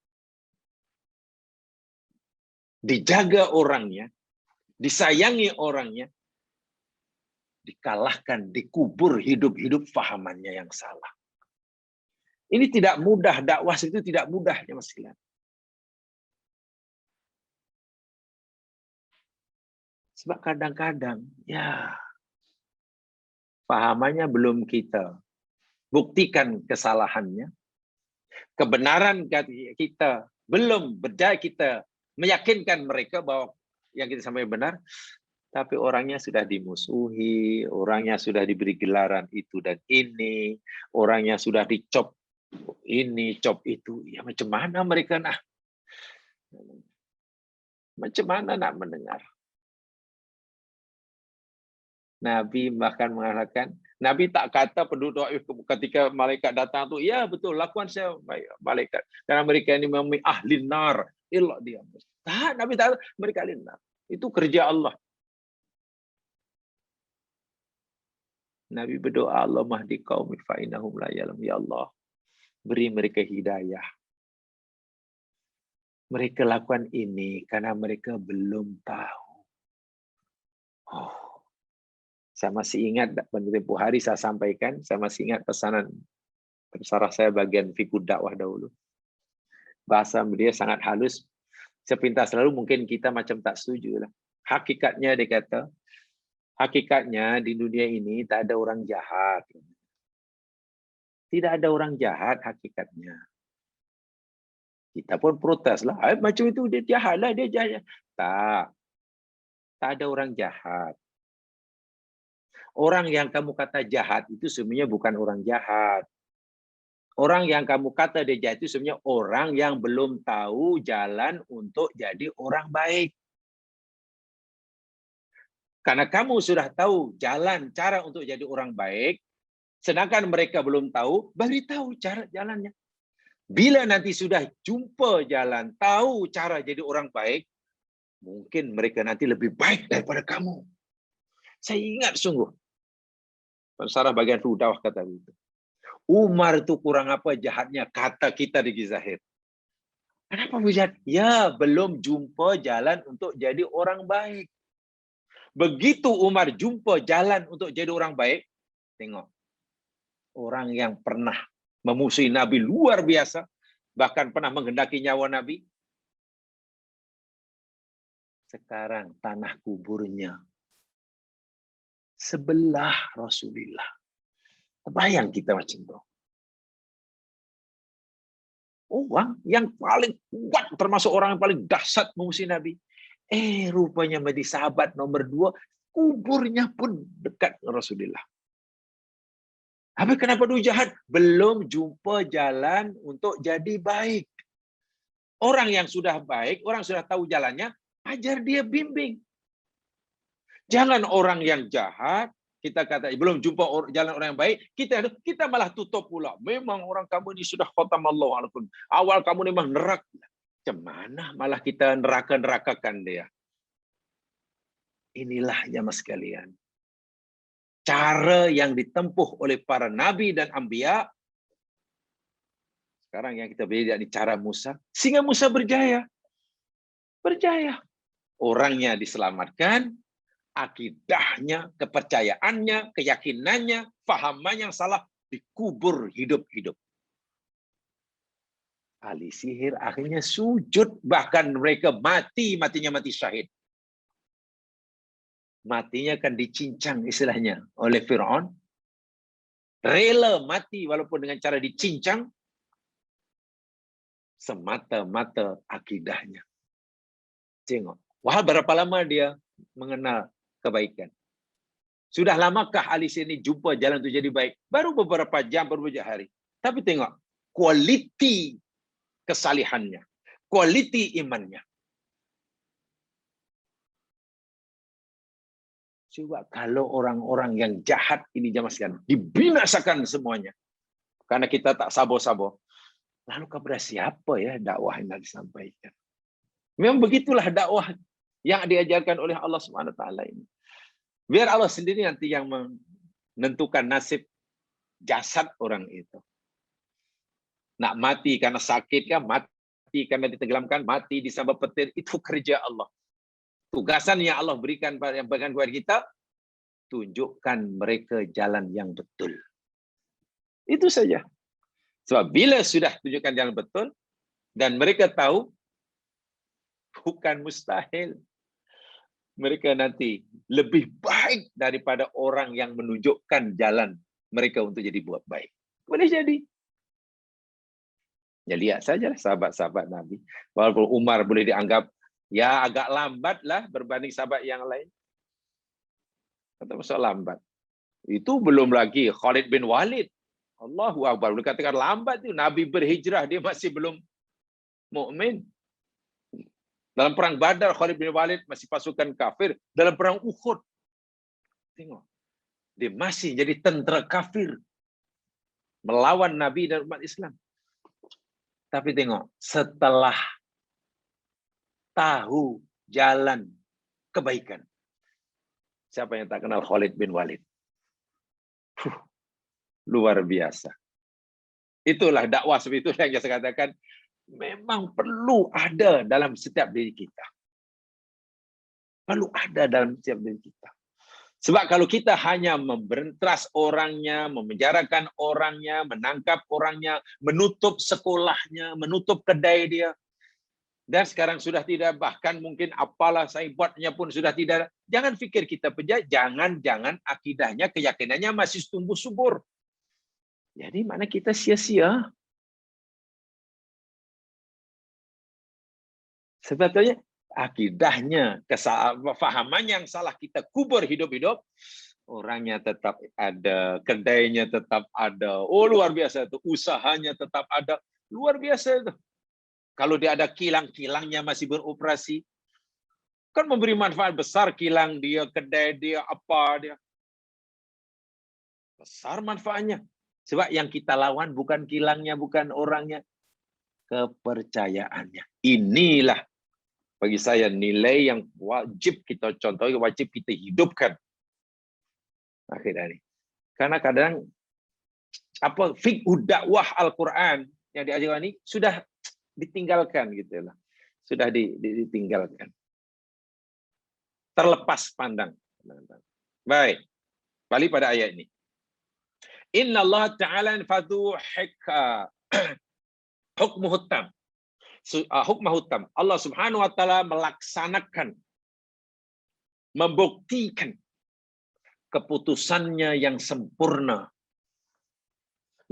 S1: Dijaga orangnya, disayangi orangnya, dikalahkan, dikubur hidup-hidup fahamannya yang salah. Ini tidak mudah, dakwah itu tidak mudah ya Mas Gilan. Sebab kadang-kadang ya pahamannya belum kita buktikan kesalahannya. Kebenaran kita belum berdaya kita meyakinkan mereka bahwa yang kita sampaikan benar, tapi orangnya sudah dimusuhi, orangnya sudah diberi gelaran itu dan ini, orangnya sudah dicop ini, cop itu. Ya macam mana mereka nak? Macam mana nak mendengar? Nabi bahkan mengatakan, Nabi tak kata penduduk ketika malaikat datang tu, ya betul, lakukan saya malaikat. Karena mereka ini memang ahli nar, illa dia. Tak, Nabi tak, mereka ahli nar. Itu kerja Allah. Nabi berdoa, Allah mahdi qaumi fa innahum la ya'lamun. Ya Allah, beri mereka hidayah. Mereka lakukan ini karena mereka belum tahu. Oh. Saya masih ingat tempoh hari saya sampaikan, saya masih ingat pesanan terserah saya bagian fikih dakwah dahulu. Bahasa dia sangat halus. Sepintas lalu mungkin kita macam tak setuju lah. Hakikatnya dia kata, Hakikatnya di dunia ini tak ada orang jahat. Tidak ada orang jahat hakikatnya. Kita pun protes lah. Macam itu dia jahat lah, dia jahat. Tak ada orang jahat. Orang yang kamu kata jahat itu sebenarnya bukan orang jahat. Orang yang kamu kata dia jahat itu sebenarnya orang yang belum tahu jalan untuk jadi orang baik. Karena kamu sudah tahu cara untuk jadi orang baik, sedangkan mereka belum tahu, beritahu cara jalannya. Bila nanti sudah jumpa jalan, tahu cara jadi orang baik, mungkin mereka nanti lebih baik daripada kamu. Saya ingat sungguh. Pensarah bagian Rudawah kata begitu. Umar itu kurang apa jahatnya, kata kita di Gizahir. Kenapa jahat? Ya, belum jumpa jalan untuk jadi orang baik. Begitu Umar jumpa jalan untuk jadi orang baik, tengok. Orang yang pernah memusuhi Nabi luar biasa, bahkan pernah menghendaki nyawa Nabi, sekarang tanah kuburnya sebelah Rasulullah. Bayang kita macam itu. Orang yang paling kuat, termasuk orang yang paling dahsyat memusuhi Nabi. Rupanya menjadi sahabat nomor 2, kuburnya pun dekat Rasulullah. Tapi kenapa dia jahat? Belum jumpa jalan untuk jadi baik. Orang yang sudah baik, orang sudah tahu jalannya, ajar dia, bimbing. Jangan orang yang jahat, kita kata belum jumpa jalan orang yang baik, kita malah tutup pula. Memang orang kamu ini sudah khatamallahu alaikum. Awal kamu memang neraka. Macam mana malah kita neraka-nerakakan dia? Inilah jamaah sekalian. Cara yang ditempuh oleh para nabi dan anbiya. Sekarang yang kita belajar di cara Musa, sehingga Musa berjaya. Berjaya. Orangnya diselamatkan, akidahnya, kepercayaannya, keyakinannya, fahamannya yang salah dikubur hidup-hidup. Ahli sihir akhirnya sujud, bahkan mereka matinya mati syahid. Matinya kan dicincang istilahnya oleh Fir'aun. Rela mati walaupun dengan cara dicincang, semata-mata akidahnya. Tengok. Wah, berapa lama dia mengenal kebaikan? Sudah lamakah ahli sihir ini jumpa jalan untuk jadi baik? Baru beberapa jam, beberapa hari. Tapi tengok, kualiti kesalihannya, kualiti imannya. Coba kalau orang-orang yang jahat ini jamaah sekalian dibinasakan semuanya, karena kita tak sabo-sabo, lalu kepada siapa ya dakwah yang disampaikan? Memang begitulah dakwah yang diajarkan oleh Allah Subhanahu wa taala ini. Biar Allah sendiri nanti yang menentukan nasib jasad orang itu. Nak mati karena sakit kan, mati karena ditenggelamkan, mati disabab petir, itu kerja Allah. Tugasan yang Allah berikan kepada kita, tunjukkan mereka jalan yang betul. Itu saja. Sebab bila sudah tunjukkan jalan betul, dan mereka tahu, bukan mustahil. Mereka nanti lebih baik daripada orang yang menunjukkan jalan mereka untuk jadi buat baik. Boleh jadi. Ya lihat sajalah sahabat-sahabat Nabi. Walaupun Umar boleh dianggap ya agak lambat lah berbanding sahabat yang lain. Kata masa lambat. Itu belum lagi Khalid bin Walid. Allahu Akbar. Boleh katakan lambat itu. Nabi berhijrah, dia masih belum mukmin. Dalam perang Badar, Khalid bin Walid masih pasukan kafir. Dalam perang Uhud, tengok. Dia masih jadi tentera kafir. Melawan Nabi dan umat Islam. Tapi tengok, setelah tahu jalan kebaikan. Siapa yang tak kenal Khalid bin Walid? Luar biasa. Itulah dakwah seperti itu yang saya katakan. Memang perlu ada dalam setiap diri kita. Perlu ada dalam setiap diri kita. Sebab kalau kita hanya memberantas orangnya, memenjarakan orangnya, menangkap orangnya, menutup sekolahnya, menutup kedai dia, Dan sekarang sudah tidak, bahkan mungkin apalah saya buatnya pun sudah tidak. Jangan pikir kita penjajah, jangan akidahnya, keyakinannya masih tumbuh subur. Jadi mana kita sia-sia. Sebetulnya akidahnya, kefahaman yang salah kita kubur hidup-hidup, orangnya tetap ada, kedainya tetap ada. Oh luar biasa itu, usahanya tetap ada. Luar biasa itu. Kalau dia ada kilang-kilangnya masih beroperasi, kan memberi manfaat besar kilang dia, kedai dia, apa dia. Besar manfaatnya. Sebab yang kita lawan bukan kilangnya, bukan orangnya, kepercayaannya. Inilah bagi saya nilai yang wajib kita contohi, wajib kita hidupkan. Akhirnya ini. Karena kadang apa fiqh dakwah Al-Qur'an yang diajarkan ini sudah ditinggalkan gitu lah. Sudah ditinggalkan. Terlepas pandang. Baik. Balik pada ayat ini. Inna Allah Ta'ala fadhu hukmuhu tam. Hukmuhu tam. Allah Subhanahu wa taala melaksanakan, membuktikan keputusannya yang sempurna.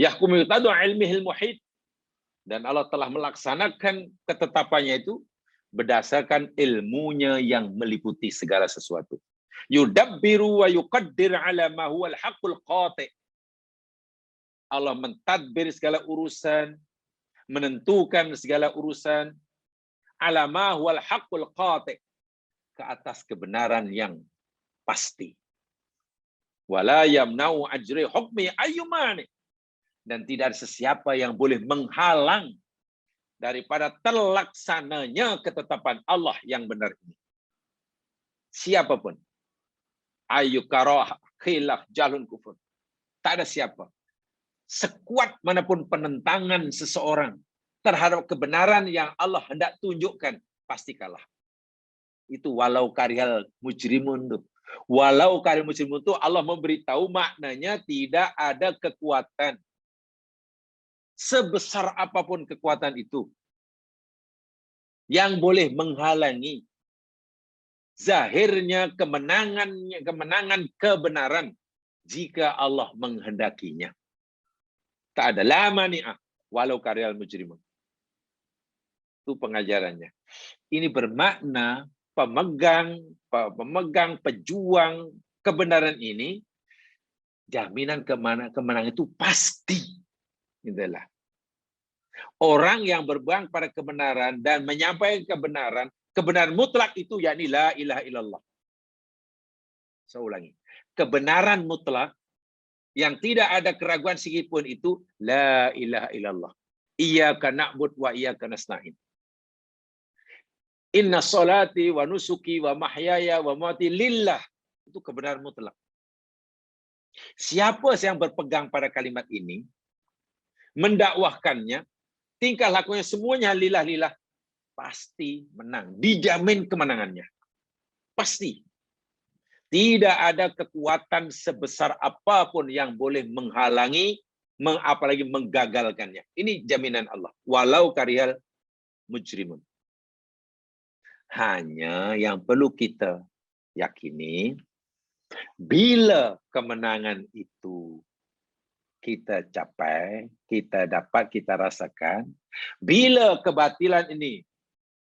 S1: Yahkumu tadu ilmihil muhit. Dan Allah telah melaksanakan ketetapannya itu berdasarkan ilmunya yang meliputi segala sesuatu. Yudabbiru wa yuqaddir ala ma huwal haqqul qati'. Allah mentadbir segala urusan, menentukan segala urusan ala ma huwal haqqul qati', ke atas kebenaran yang pasti. Wala yamna'u ajri hukmi ayyumani. Dan tidak ada sesiapa yang boleh menghalang daripada terlaksananya ketetapan Allah yang benar ini. Siapapun. Ayyukarah, khilaf, jalun kufur. Tak ada siapa. Sekuat manapun penentangan seseorang terhadap kebenaran yang Allah hendak tunjukkan, pasti kalah. Itu walau karyal mujrimun. Walau karyal mujrimun itu Allah memberitahu maknanya tidak ada kekuatan. Sebesar apapun kekuatan itu yang boleh menghalangi zahirnya kemenangan kebenaran jika Allah menghendakinya. Tak ada la mani'ah walau karyal mujrimun. Itu pengajarannya. Ini bermakna pemegang pejuang kebenaran ini, jaminan kemenangan itu pasti. Itulah. Orang yang berpegang pada kebenaran dan menyampaikan kebenaran mutlak itu yakni la ilaha illallah. Saya ulangi. Kebenaran mutlak yang tidak ada keraguan sedikitpun itu la ilaha illallah. Iyyaka na'bud wa iyyaka nasta'in. Inna salati wa nusuki wa mahyaya wa mamati lillah. Itu kebenaran mutlak. Siapa yang berpegang pada kalimat ini, mendakwahkannya, tingkah lakunya semuanya lillah, pasti menang. Dijamin kemenangannya. Pasti. Tidak ada kekuatan sebesar apapun yang boleh menghalangi, apalagi menggagalkannya. Ini jaminan Allah. Walau karyal mujrimun. Hanya yang perlu kita yakini, bila kemenangan itu kita capai, kita dapat, kita rasakan. Bila kebatilan ini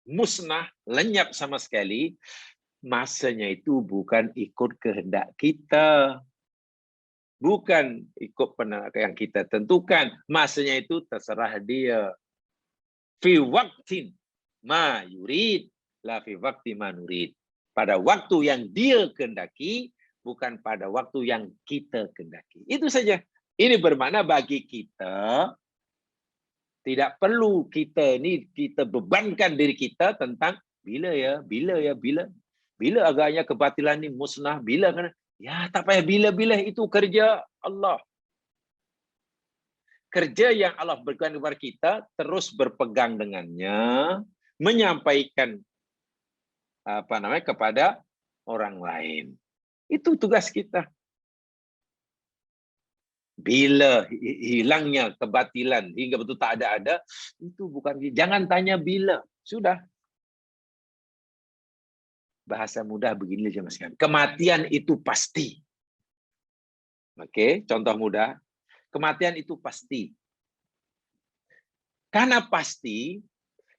S1: musnah, lenyap sama sekali, masanya itu bukan ikut kehendak kita. Bukan ikut yang kita tentukan. Masanya itu terserah dia. Fi waqtin ma yurid, la fi waqti ma nurid. Pada waktu yang dia kehendaki, bukan pada waktu yang kita kehendaki. Itu saja. Ini bermakna bagi kita tidak perlu kita bebankan diri kita tentang bila agaknya kebatilan ini musnah, bila kan? Ya tak payah bila itu kerja Allah. Kerja yang Allah berikan kepada kita, terus berpegang dengannya, menyampaikan kepada orang lain. Itu tugas kita. Bila hilangnya kebatilan hingga betul tak ada, itu bukan, jangan tanya bila, sudah Bahasa mudah begini aja Mas kan. Kematian itu pasti. Oke, contoh mudah. Kematian itu pasti. Karena pasti,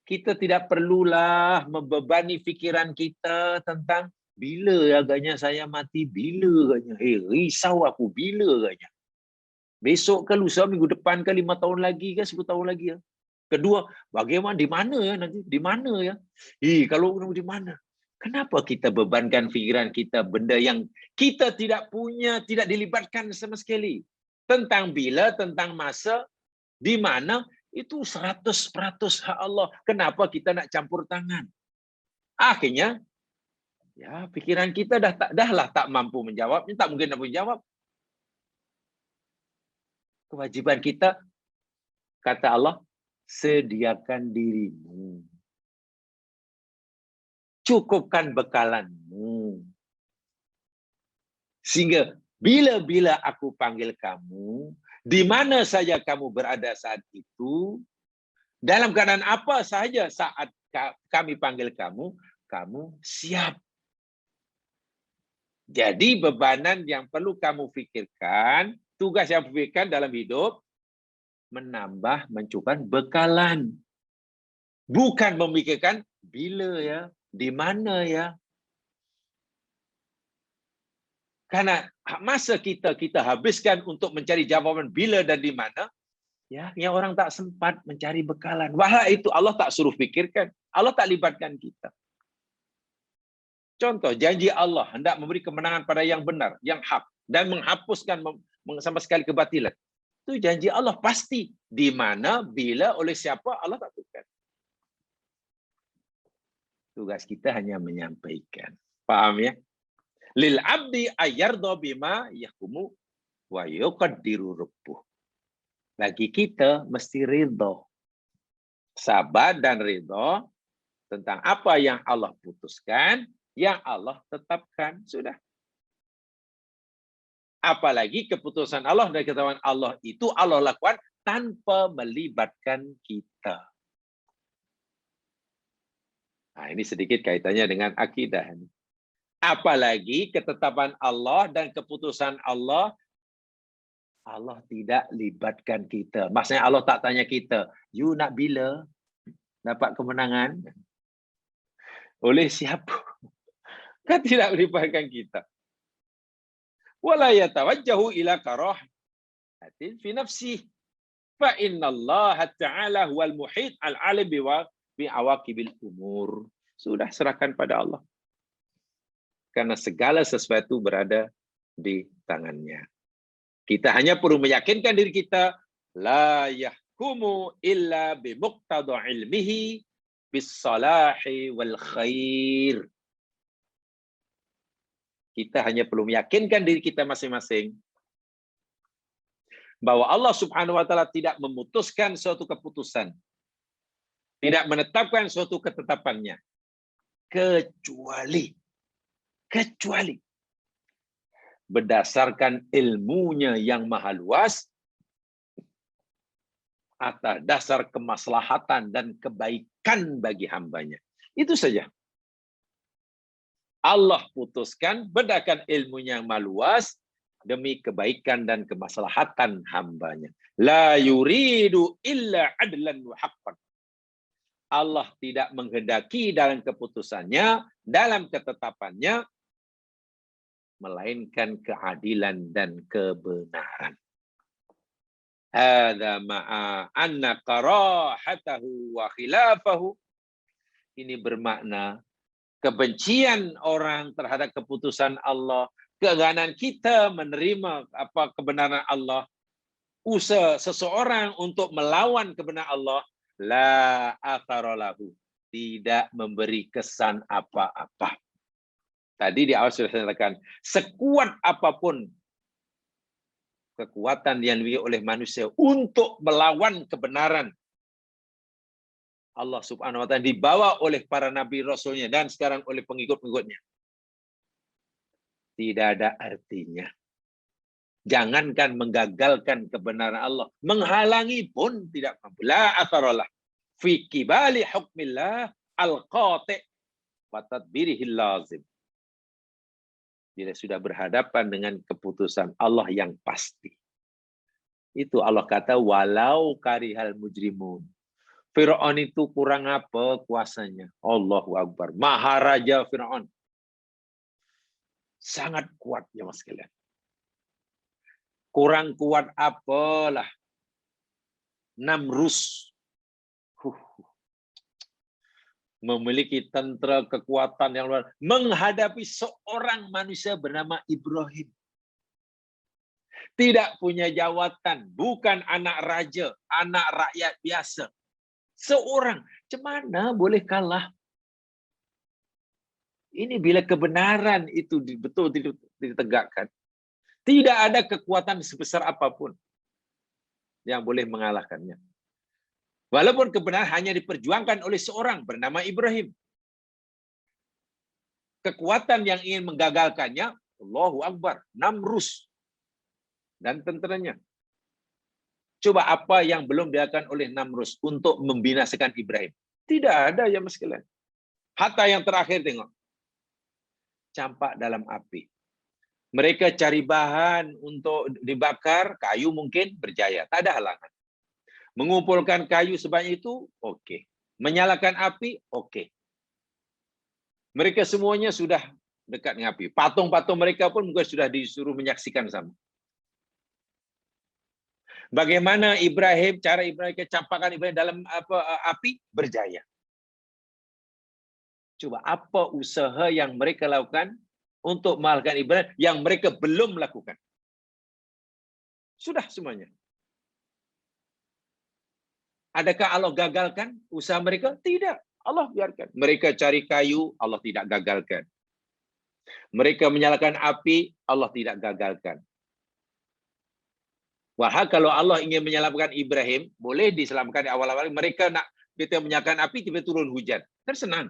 S1: kita tidak perlulah membebani pikiran kita tentang bila agaknya saya mati, bila agaknya. Risau aku, bila agaknya. Besok ke lusa, minggu depan ke 5 tahun lagi ke 10 tahun lagi ya. Kedua, bagaimana, di mana ya nanti? Di mana ya? Kalau di mana? Kenapa kita bebankan pikiran kita benda yang kita tidak punya, tidak dilibatkan sama sekali? Tentang bila, tentang masa, di mana, itu 100% hak Allah. Kenapa kita nak campur tangan? Akhirnya, ya pikiran kita dah tak mampu menjawab, tak mungkin nak menjawab. Kewajiban kita, kata Allah, sediakan dirimu. Cukupkan bekalanmu. Sehingga bila-bila aku panggil kamu, di mana saja kamu berada saat itu, dalam keadaan apa saja saat kami panggil kamu, kamu siap. Jadi bebanan yang perlu kamu pikirkan, tugas yang pikirkan dalam hidup, menambah, mencukupkan bekalan. Bukan memikirkan bila ya, di mana ya. Karena masa kita habiskan untuk mencari jawaban bila dan di mana, ya, yang orang tak sempat mencari bekalan. Wah, itu Allah tak suruh fikirkan. Allah tak libatkan kita. Contoh, janji Allah hendak memberi kemenangan pada yang benar, yang hak, dan menghapuskan sama sekali kebatilan. Itu janji Allah pasti. Di mana, bila, oleh siapa, Allah tak tentukan. Tugas kita hanya menyampaikan. Paham ya? Lil abdi ayyardha bima yahkumu wa yuqaddiru rabbuh. Bagi kita mesti ridha. Sabar dan ridha tentang apa yang Allah putuskan, yang Allah tetapkan. Sudah. Apalagi keputusan Allah dan ketetapan Allah itu Allah lakukan tanpa melibatkan kita. Nah, ini sedikit kaitannya dengan akidah. Apalagi ketetapan Allah dan keputusan Allah, Allah tidak libatkan kita. Maksudnya Allah tak tanya kita, you nak bila dapat kemenangan? Oleh siapa? Kan tidak melibatkan kita. Wala yatawajjahu ila karahatin fi nafsihi. Fa inna Allah Ta'ala huwal muhit al-alim bi awaqibil umur. Sudah serahkan pada Allah. Karena segala sesuatu berada di tangannya. Kita hanya perlu meyakinkan diri kita, la yahkumu illa bi muqtada ilmihi bis salahi wal khair. Kita hanya perlu meyakinkan diri kita masing-masing bahwa Allah Subhanahu wa taala tidak memutuskan suatu keputusan, tidak menetapkan suatu ketetapannya, kecuali berdasarkan ilmunya yang maha luas atas dasar kemaslahatan dan kebaikan bagi hambanya. Itu saja. Allah putuskan berdasarkan ilmunya yang maha luas demi kebaikan dan kemaslahatan hambanya. La yuridu illa adlan wa haqqan. Allah tidak menghendaki dalam keputusannya, dalam ketetapannya, melainkan keadilan dan kebenaran. Hadza ma'a anna qarahatahu wa khilafahu. Ini bermakna kebencian orang terhadap keputusan Allah, keengganan kita menerima apa kebenaran Allah, usaha seseorang untuk melawan kebenaran Allah, la athara lahu, tidak memberi kesan apa-apa. Tadi di awal sudah saya katakan, sekuat apapun kekuatan yang dimiliki oleh manusia untuk melawan kebenaran Allah Subhanahu wa taala dibawa oleh para nabi rasulnya dan sekarang oleh pengikut-pengikutnya, tidak ada artinya. Jangankan menggagalkan kebenaran Allah, menghalangi pun tidak mampu. La atharalah fi kibali hukmillah al-qati'. wa tadbirihil lazim. Bila sudah berhadapan dengan keputusan Allah yang pasti. Itu Allah kata, walau karihal mujrimun. Fir'aun itu kurang apa kuasanya? Allahu Akbar. Maharaja Fir'aun. Sangat kuat ya mas sekalian. Kurang kuat apalah. Namrus. Memiliki tentera kekuatan yang luar menghadapi seorang manusia bernama Ibrahim. Tidak punya jawatan, bukan anak raja, anak rakyat biasa. Seorang, cemana boleh kalah? Ini bila kebenaran itu betul ditegakkan. Tidak ada kekuatan sebesar apapun yang boleh mengalahkannya. Walaupun kebenaran hanya diperjuangkan oleh seorang bernama Ibrahim. Kekuatan yang ingin menggagalkannya, Allahu Akbar, Namrus dan tenteranya. Coba apa yang belum dilakukan oleh Namrus untuk membinasakan Ibrahim? Tidak ada ya mas sekalian. Hatta yang terakhir tengok. Campak dalam api. Mereka cari bahan untuk dibakar, kayu mungkin berjaya, tak ada halangan. Mengumpulkan kayu sebanyak itu, oke. Menyalakan api, oke. Mereka semuanya sudah dekat dengan api. Patung-patung mereka pun mungkin sudah disuruh menyaksikan sama. Bagaimana cara Ibrahim campakkan Ibrahim dalam api, berjaya. Coba apa usaha yang mereka lakukan untuk mengalahkan Ibrahim yang mereka belum lakukan? Sudah semuanya. Adakah Allah gagalkan usaha mereka? Tidak. Allah biarkan. Mereka cari kayu, Allah tidak gagalkan. Mereka menyalakan api, Allah tidak gagalkan. Wahai kalau Allah ingin menyelamatkan Ibrahim, boleh diselamatkan di awal-awal. Mereka nak kita menyalakan api, tiba-tiba turun hujan. Kan senang.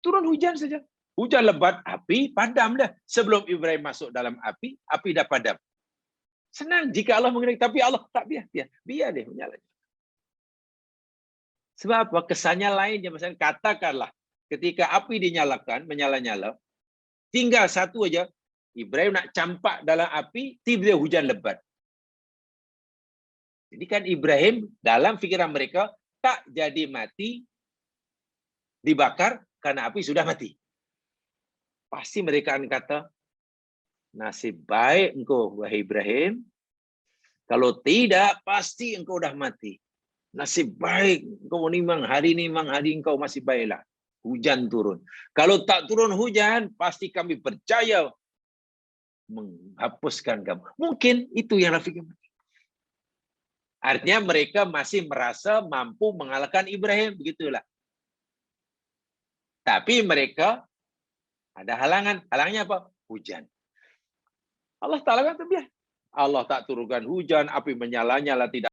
S1: Turun hujan saja. Hujan lebat, api padam dah. Sebelum Ibrahim masuk dalam api dah padam. Senang jika Allah mengenai, tapi Allah tak biar dia menyala. Sebab apa? Kesannya lain ya misalnya katakanlah ketika api dinyalakan, menyala-nyala, tinggal satu aja, Ibrahim nak campak dalam api, tiba-tiba hujan lebat. Jadi kan Ibrahim dalam fikiran mereka tak jadi mati, dibakar karena api sudah mati. Pasti mereka akan kata, nasib baik engkau wahai Ibrahim, kalau tidak pasti engkau dah mati. Nasib baik engkau hari engkau masih baiklah. Hujan turun. Kalau tak turun hujan, pasti kami percaya menghapuskan kamu. Mungkin itu yang Rafiq. Artinya mereka masih merasa mampu mengalahkan Ibrahim, begitulah. Tapi mereka ada halangan. Halangnya apa? Hujan. Allah Ta'ala kata biar. Allah tak turunkan hujan, api menyala-nyala tidak